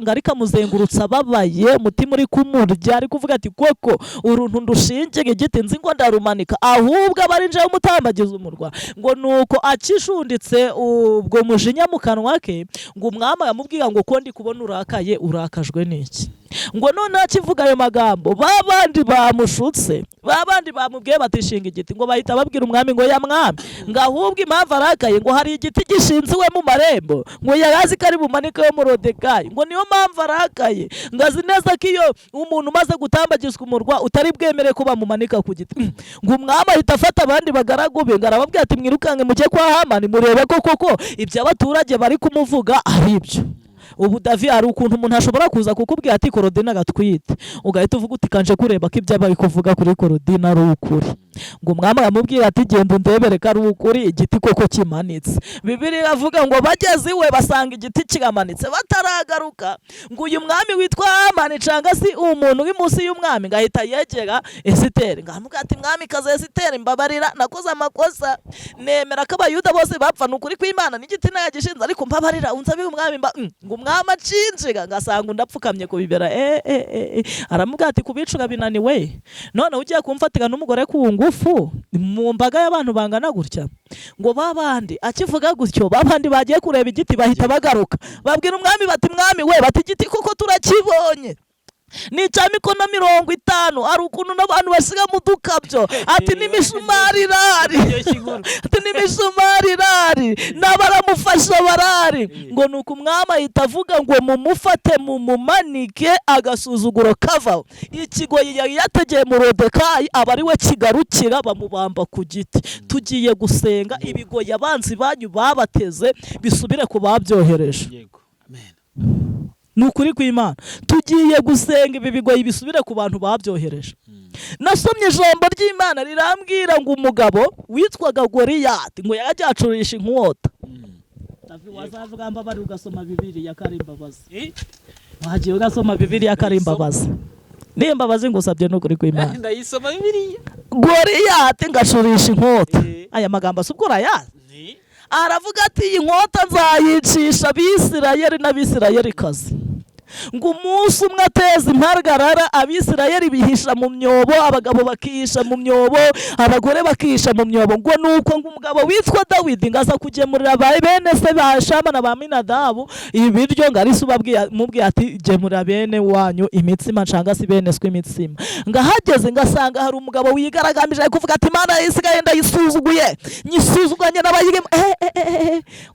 ngo ariko amuzengurutsa ababaye umutima uri kumurya ari kuvuga ati koko uruntu ndushingiye igiti nzi ngo ndarumanika ahubwo abarinje umutambagiza umurwa. Ngo nuko akishunditse ubwo mujinya mu kanwa ke ngo umwami aramubwira ngo ko ndi kubona urakaye urakajwe n'iki? Ngo none akivuga ayo magambo babandi bamushutse babandi bamubwiye batishinga igiti ngo bahita babwira umwami ngo ya mwami ngo ahubwo impamvu arakaye ngo hari igiti gishinziwe mu marembo ngo yarazi ko ari bumanike yo Morodekayi ngo niyo mpamvu arakaye ngo azi neza ko iyo umuntu umaze gutambagizwa umurwa utari bwemere ko bamumanika ku giti. Ngo umwami ahita afata abandi bagaragu be ngo arababwira ati mwirukange mujye kwa Hamani murebe ko koko ibyo abaturage bari kumuvuga ari ibyo. Ubu David ari ukuntu umuntu ashobora kuza kukubwira ati Korodina gatwite ugahita uvuga uti kanje kureba ko ibyo bari kuvuga kuri Korodina ari ukuri. ngo umwami aramubwira ati genda undebere ko ari ukuri igiti koko kimanitse. Bibiliya iravuga ngo bageze iwe basanga igiti kiramanitse bataragaruka, ngo uyu mwami witwa Hamani cyangwa se umuntu uri munsi y'umwami ngahita yegera Esiteri ngahamubwira ati mwami kaze Esiteri mbabarira nakoze amakosa nemera ko abayuda bose bapfa n'ukuri kw'Imana n'igiti nayagishinze ariko mbabarira unsabe umwami ngo umwami acinjiga ngasanga undapfukamye ku bibera aramubwira ati kubicura binaniwe none ugiye kumfatira n'umugore ku ngufu mu mbaga y'abantu bangana gutya. Ngo babandi akivuga gutyo babandi bagiye kureba igiti bahita bagaruka babwira umwami bati mwami we bati igiti koko turakibonye ni cya mikono 50 ari ukuntu n'abantu basiga mu dukabyo ati n'imisumari irari ati n'imisumari irari n'abaramufasha barari. Ngo nuko umwami ahita avuga ngo mumufate mumumanike agasuzuguro kavaho. Ikigoyi yari yategeye Morodekayi aba ari we kigarukira bamubamba ku giti. Tugiye gusenga ibigoyi abanzi banyu babateze bisubire ku babyohereje. Nukuri kw'Imana tugiye gusenga ibi bigoyi bisubire ku bantu babyohereje. Nasomye ijambo ry'Imana rirambwira ngo umugabo witwaga Goliyati ngo yajyacurisha inkota. Wazavuga mbabari ugasoma Bibiliya karimbabazi. Wagiye ugasoma Bibiliya karimbabazi. Nimbabazi ngusabye nukuri kw'Imana. Ndayisoma Bibiliya. Goliyati ngacurisha inkota. Aya magambo asubwo yazi. Aravuga ati iyi nkota nzayicisha Abisirayeli n'Abisirayelikazi. Ngo umunsi umwe ateza impagarara Abisirayeli bihisha mu myobo, abagabo bakihisha mu myobo, abagore bakihisha mu myobo. Ngo nuko ngo umugabo witwa Dawidi ngaza kugemurira bene se ba Shama na ba Minadabu ibiryo ngo ari mubwiye ati gemurira bene wanyu imitsima cyangwa se bene swe imitsima. Ngahageze ngasanga hari umugabo wigaragambije kuvuga ati Imana isigaye ndayisuzuguye nyisuzuganye n'abayigemo.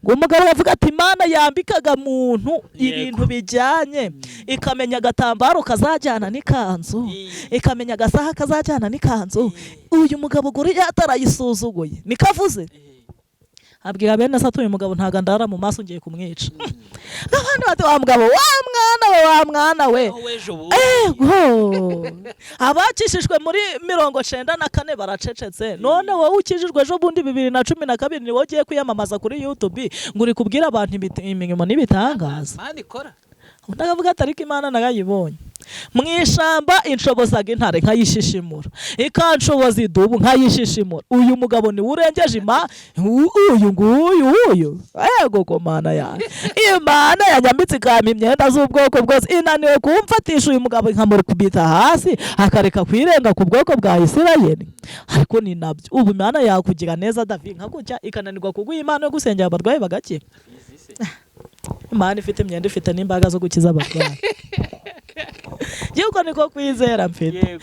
Ngo umugabo avuga ati Imana yambikaga muntu ibintu bijyanye ikamenya agatambaro kazajyana n'ikanzu ikamenya agasaha kazajyana n'ikanzu. Uyu mugabo Goliyati arayisuzuguye nikavuze abwira bene se uyu mugabo ntago ndara mu maso ngiye kumwica. Abandi bati wa mugabo wa mwana we abakishijwe muri 94 baracecetse none wowe ukijijwe ejo bundi 2012 ni wowe ugiye kwiyamamaza kuri YouTube ngo uri kubwira abantu imirimo n'ibitangaza. Ndagavuga ati ariko Imana nagayibonye mwishamba inshobozaga intare nkayishishimura ikanshoboza idubu nkayishishimura. Uyu mugabo ni urengeje uyu yego ko Mana yawe Imana yanyambitse ikama imyenda z'ubwoko bwose inaniwe kumfatisha uyu mugabo nkamurikubita hasi akareka kwirenga ku bwoko bwa Isirayeli. Ariko ni nabyo ubu Imana yakugira neza David nkakujya ikananirwa kuguha Imana yo gusengera abarwayi bagakira. Imana ifite imyenda ifite n'imbaga zo gukiza abarwayi. Yuko niko kwizera mfite.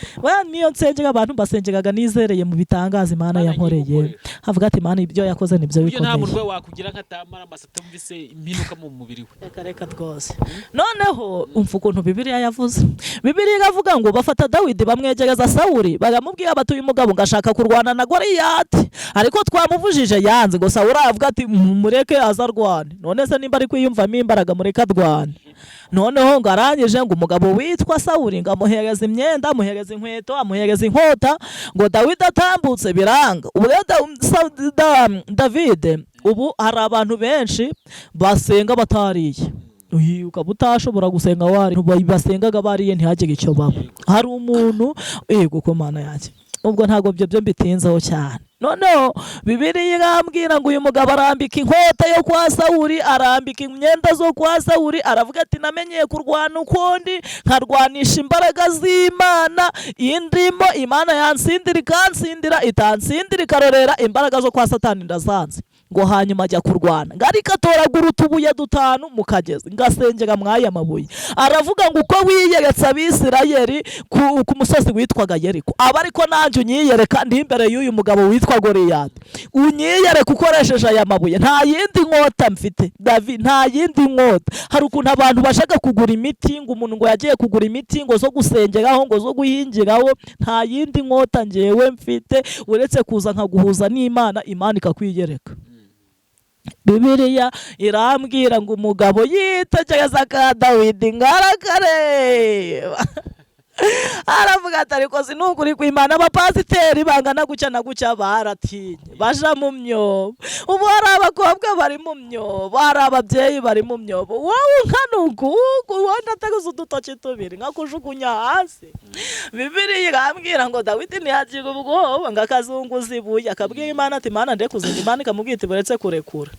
Niyo nsengera abantu basengeraga nizereye mu bitangaza Imana yankoreye. Havuga ati Imana ibyo yakoze nibyo bikomeye. Nta murwe wakugira nkatamara amasata mvise impinuka mu mubiri we. Reka rwose. Noneho umva ukuntu Bibiliya yavuze. Bibiliya iravuga ngo bafata Dawidi bamwegereza Sawuli bagamubwira batuye umugabo ngashaka kurwana na Goliyati ariko twamuvujije yanze ngo Sawuli avuga ati mureke azarwane. None se nimba ari kwiyumvamo imbaraga mureke adwane. Noneho ngo arangije ngo umugabo witwa Sawuli ngamuhereza imyenda amuhereza inkweto amuhereza inkota ngo Dawidi atambutse biranga. Ubwo David ubu hari abantu benshi basenga batariye. Ukaba utashobora gusenga wari basengaga bariye ntihagire icyo baba. Hari umuntu yego ko Mana yanjye ubwo ntago byo mbitinzaho cyane. Noneho Bibiliya irambwira ngo uyu mugabo arambika inkota yo kwa Sawuli arambika imyenda zo kwa Sawuli aravuga ati namenyeye kurwana ukundi nkarwanisha imbaraga z'Imana indimo Imana yansindira ikansindira itansindira ikarorera imbaraga zo kwa Satani ndazanze. Ngo hanyuma ajya kurwana ngarika toragura utubuye 5 mukageze ngasengera mwaya mabuye. Aravuga ngo uko wiyeretse Abisirayeli ku musozi witwaga Yeriko aba ariko nanjye unyiyereka ndi imbere y'uyu mugabo witwa Goliyati unyiyereka ukoresheje aya mabuye. Nta yindi nkota mfite David nta yindi nkota. Hari ukuntu abantu bashaka kugura imiti ngo umuntu ngo yagiye kugura imiti ngo zo gusengeraho ngo zo guhingiraho. Nta yindi nkota ngewe mfite uretse kuza nkaguhuza n'Imana Imana ikakwiyereka. Bibiliya irambwira ngo umugabo yitegereza ka Dawidi ngarakareba aravuga ati ariko sinukuri kw'Imana abapasiteri bangana gutya na gutya baratinye baja mu myobo, ubu hari abakobwa bari mu myobo, hari ababyeyi bari mu myobo, wowe unkanuku wenda ateguza udutoki tubiri nkakujugunya hasi. Bibiliya irambwira ngo Dawidi ntiyagira ubwoba ngo akazunguza ibuye, akabwira Imana ati Mana ndekuzinga, Imana ikamubwira iti buretse kurekura.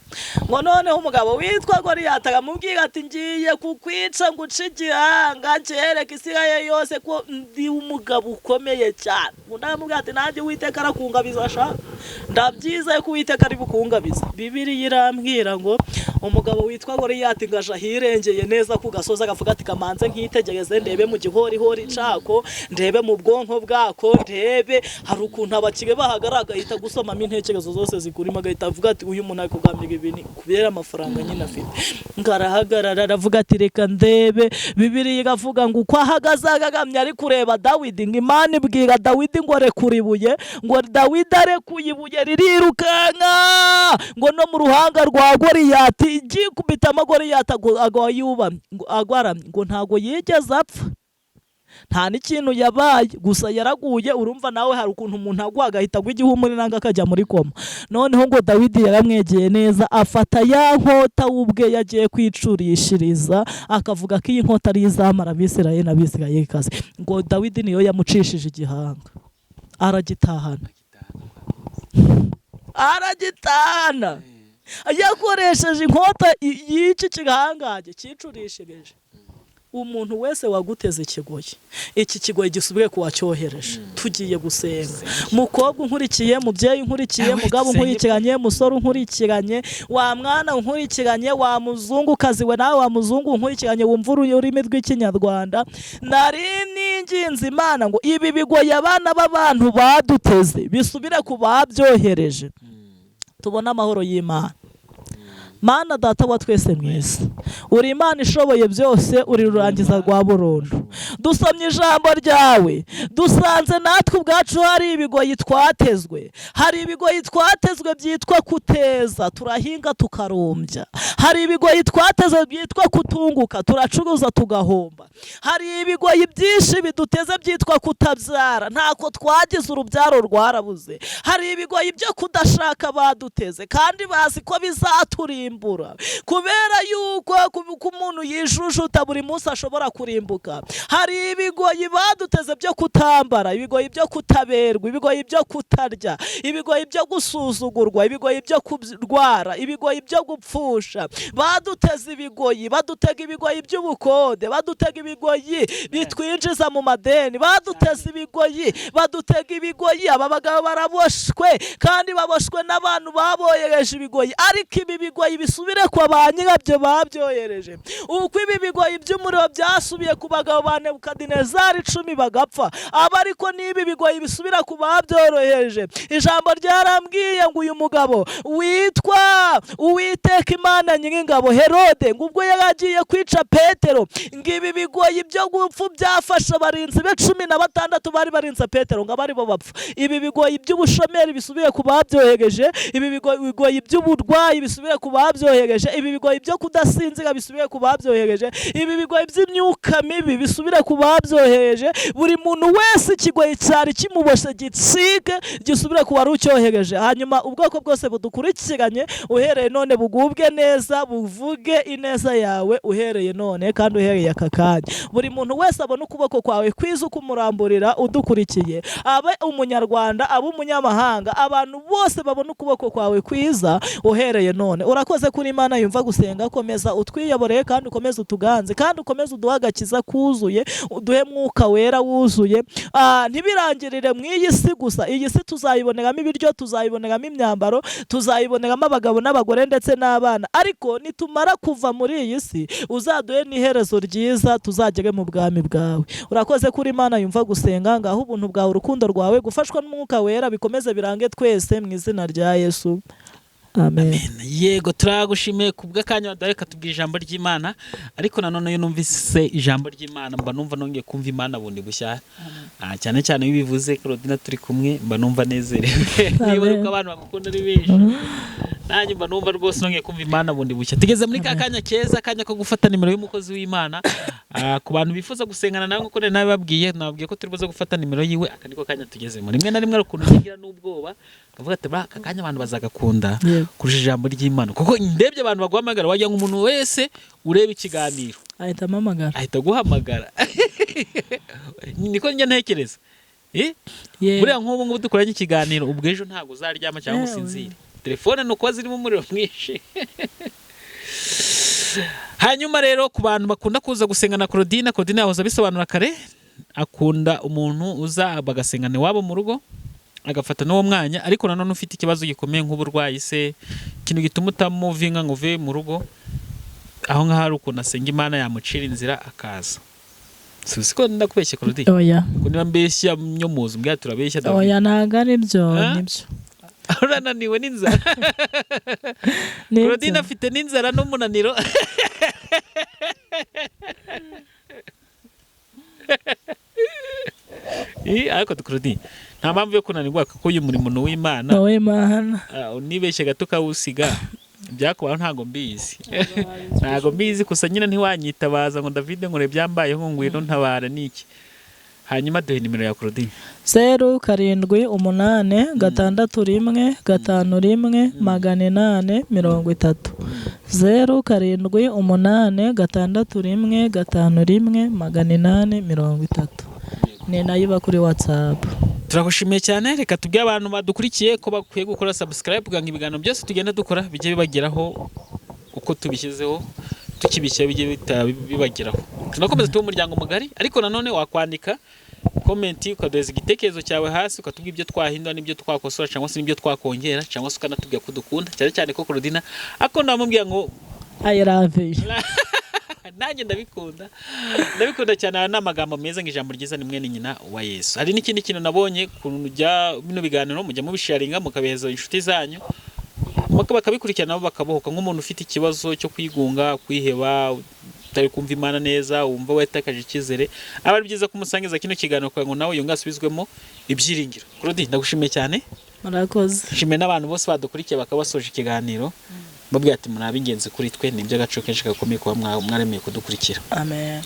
Ngo noneho umugabo witwa Goliyati akamubwira ati ngiye kukwica nguce igihanga ncereke Isirayeli yose ko ndi umugabo ukomeye cyane. Undi aramubwira ati nanjye Uwiteka arakungabiza sha, ndabyizeye ko Uwiteka ari bukungabiza. Bibiliya irambwira ngo umugabo witwa Goliyati ngaje ahirengeye neza ku gasozi agavuga ati kamanze nkitegereze ndebe mu gihorihori cako, ndebe mu bwonko bwako, ndebe hari ukuntu abakire bahagarara agahita gusomamo intekerezo zose zikurimo, agahita avuga ati uyu muntu ari kugambira ibintu kubera amafaranga nyine afite. Ngarahagarara aravuga ati reka ndebe. Bibiliya iravuga ngo uko ahagaze agagamye ari kureba Dawidi, ngo Imana ibwira Dawidi ngo rekura ibuye, ngo Dawidi arekuye ibuye ririrukanka ngo no mu ruhanga rwa Goliyati igikubitamo Goliyati agwaramye, ngo ntago yigeze apfa, nta n'ikintu yabaye, gusa yaraguye. Urumva nawe hari ukuntu umuntu agwa agahita gw'igihumuri nanga akajya muri koma. Noneho ngo Dawidi yaramwegeye neza, afata ya nkota ubwe yagiye kwicurishiriza, akavuga ko iyi nkota ari izamara Abisirayeli n'Abisirayelikazi. Ngo Dawidi niyo yamucishije igihanga, aragitahana. Yakoresheje inkota y'iki kihangaje cyicurishirije. Umuntu wese waguteze ikigoyi, iki kigoyi gisubire ku wacyohereje. Tugiye gusenga. Mukobwa unkurikiye, mubyeyi unkurikiye, mugabo unkurikiranye, musore unkurikiranye, wa mwana unkurikiranye, wa muzungukazi we nawe wa muzungu unkurikiranye wumva ururimi rw'Ikinyarwanda, nari ninginze Imana ngo ibi bigoyi abana b'abantu baduteze bisubire ku babyohereje. Tubona amahoro y'Imana. Mana data wa twese mwiza, uri Imana ishoboye byose, uri rurangiza rwa burundu. Dusomye ijambo ryawe, dusanze natwe ubwacu hari ibigoyi twatezwe. Hari ibigoyi twatezwe byitwa kuteza, turahinga tukarumbya. Hari ibigoyi twatezwe byitwa kutunguka, turacuruza tugahomba. Hari ibigoyi byinshi biduteze byitwa kutabyara, ntako twagize urubyaro rwarabuze. Hari ibigoyi byo kudashaka baduteze kandi bazi ko bizaturimba, kubera yuko umuntu yijujuta buri munsi ashobora kurimbuka. Hari ibigoyi baduteze byo kutambara, ibigoyi byo kutaberwa, ibigoyi byo kutarya, ibigoyi byo gusuzugurwa, ibigoyi byo kurwara, ibigoyi byo gupfusha. Baduteze ibigoyi, badutega ibigoyi by'ubukode, badutega ibigoyi bitwinjiza mu madeni, baduteze ibigoyi, badutega ibigoyi. Aba bagabo baraboshwe kandi baboshwe n'abantu baboyereje ibigoyi, ariko ibi bigoyi bisubire kwa ba nyirabyo babyohereje. Uko ibi bigoyi by'umuriro byasubiye ku bagabo ba Nebukadinezari 10 bagapfa, aba ariko n'ibi bigoyi bisubira ku babyoroheje. Ijambo ryarambwiye ngo uyu mugabo witwa Uwiteka Imana Nyiringabo Herode, ngo ubwo yaragiye kwica Petero, ngo ibi bigoyi byo gupfu byafasha abarinzi be 16 bari barinze Petero, ngo abari bo bapfa. Ibi bigoyi by'ubushomeri bisubire ku babyohereje, ibi bigoyi by'uburwayi bisubire ku babyohereje, ibi bigoyi byo kudasinzira bisubire ku babyohereje, ibi bigoyi by'imyuka mibi bisubire ku babyohereje. Buri muntu wese ikigoyi cyari kimuboshe gitsike gisubire ku wari ucyohereje. Hanyuma ubwoko bwose budukurikiranye uhereye none bugubwe neza, buvuge ineza yawe uhereye none kandi uhereye aka kanya. Buri muntu wese abona ukuboko kwawe kwiza kumuramburira udukurikiye, abe umunyarwanda, abe umunyamahanga, abantu bose babona ukuboko kwawe kwiza uhereye none. Urakoze kuri Imana yumva gusenga, komeza utwiyoboreye kandi ukomeze utuganze kandi ukomeze uduha agakiza kuzuye, uduhe mwuka wera wuzuye. Ntibirangirire mu iyi si gusa, iyi si tuzayiboneramo ibiryo, tuzayiboneramo imyambaro, tuzayiboneramo abagabo n'abagore ndetse n'abana, ariko nitumara kuva muri iyi si uzaduhe n'iherezo ryiza, tuzagere mu bwami bwawe. Urakoze kuri Imana yumva gusenga, ngaho ubuntu bwawe, urukundo rwawe, gufashwa n'umwuka wera bikomeze birange twese mu izina rya Yesu. Amen. Yego turagushimiye kubw'akanya wadaye katubwira ijambo ry'Imana, ariko nanone yo numvise ijambo ry'Imana mba numva nongeye kumva Imana bundi bushya. Cyane cyane bivuze Claudine turi kumwe mba numva nezerewe. Niba uko abantu bakunda ari benshi, nanjye mba numva rwose nongeye kumva Imana bundi bushya. Tugeze muri kakanya keza, kanya ko gufata nimero y'umukozi w'Imana. ku bantu bifuza gusengana nawe nkuko nabibabwiye nababwiye ko turi buze gufata nimero yiwe aka niko kanya tugezemo rimwe na rimwe ukuntu ngira n'ubwoba bavuga ati aka kanya abantu bazagakunda kurusha ijambo ry'Imana kuko ndebye abantu baguhamagara wajya nk'umuntu wese ureba ikiganiro ahita guhamagara niko njya ntekereza buriya nk'ubu ngubu dukoranye ikiganiro ubwo ejo ntabwo uzaryama cyangwa usinzire telefone nuko zirimo umuriro mwinshi. Hanyuma rero ku bantu bakunda kuza gusengana Claudine yahoze abisobanura kare akunda umuntu uza bagasengana iwabo mu rugo agafata n'uwo mwanya ariko nanone ufite ikibazo gikomeye nk'uburwayi se ikintu gituma utamuvinga ngo uve mu rugo aho ngaho hari ukuntu asenga Imana yamucira inzira akaza. Siko ndakubeshye Claudine ko niba mbeshya nyomuzi mbya turabeshya ntago ari byo nibyo urananiwe n'inzara Claudine afite n'inzara n'umunaniro ariko Claudine nta mpamvu yo kunanirwa kuko uyu murimo w'Imana unibeshye gato kawusiga byakubaho ntago mbizi gusa nyine ntiwanyitabaza ngo David ngo byambayeho ngwino ntabara niki. Hanyuma duhe nimero ya Claudine 0786515830 0786515830 ni nayo iba kuri WhatsApp. Turagushimiye cyane reka tubwire abantu badukurikiye ko bakwiye gukora subscribe kugira ngo ibiganiro byose tugenda dukora bijye bibageraho uko tubishyizeho tukibishye bijye bibageraho. Tunakomeza tuba umuryango mugari ariko nanone wakwandika comment ukaduheza igitekerezo cyawe hasi ukatubwira ibyo twahindura n'ibyo twakosora cyangwa se n'ibyo twakongera cyangwa se ukanatubwira ko dukunda cyane ko Claudine ako ndamubwira ngo I love you nanjye ndabikunda cyane n'amagambo meza nk'ijambo ryiza ni mwene nyina wa Yesu. Hari n'ikindi kintu nabonye kunujya bino biganiro mujya mubisharinga mukabeheza inshuti zanyu bakabikurikirana nabo bakabohoka nk'umuntu ufite ikibazo cyo kwigunga kwiheba utari kumva Imana neza wumva watakaje icyizere aba ari byiza kumusangiza kino kiganiro kugira ngo nawe yongasubizwemo ibyiringiro. Claudine ndagushimiye cyane murakoze nshimiye n'abantu bose badukurikiye bakabasoje ikiganiro babwira ati murabe ingenzi kuri twe nibyo gaco kenshi gakomeye kuba mwaremeye kudukurikira. Amen.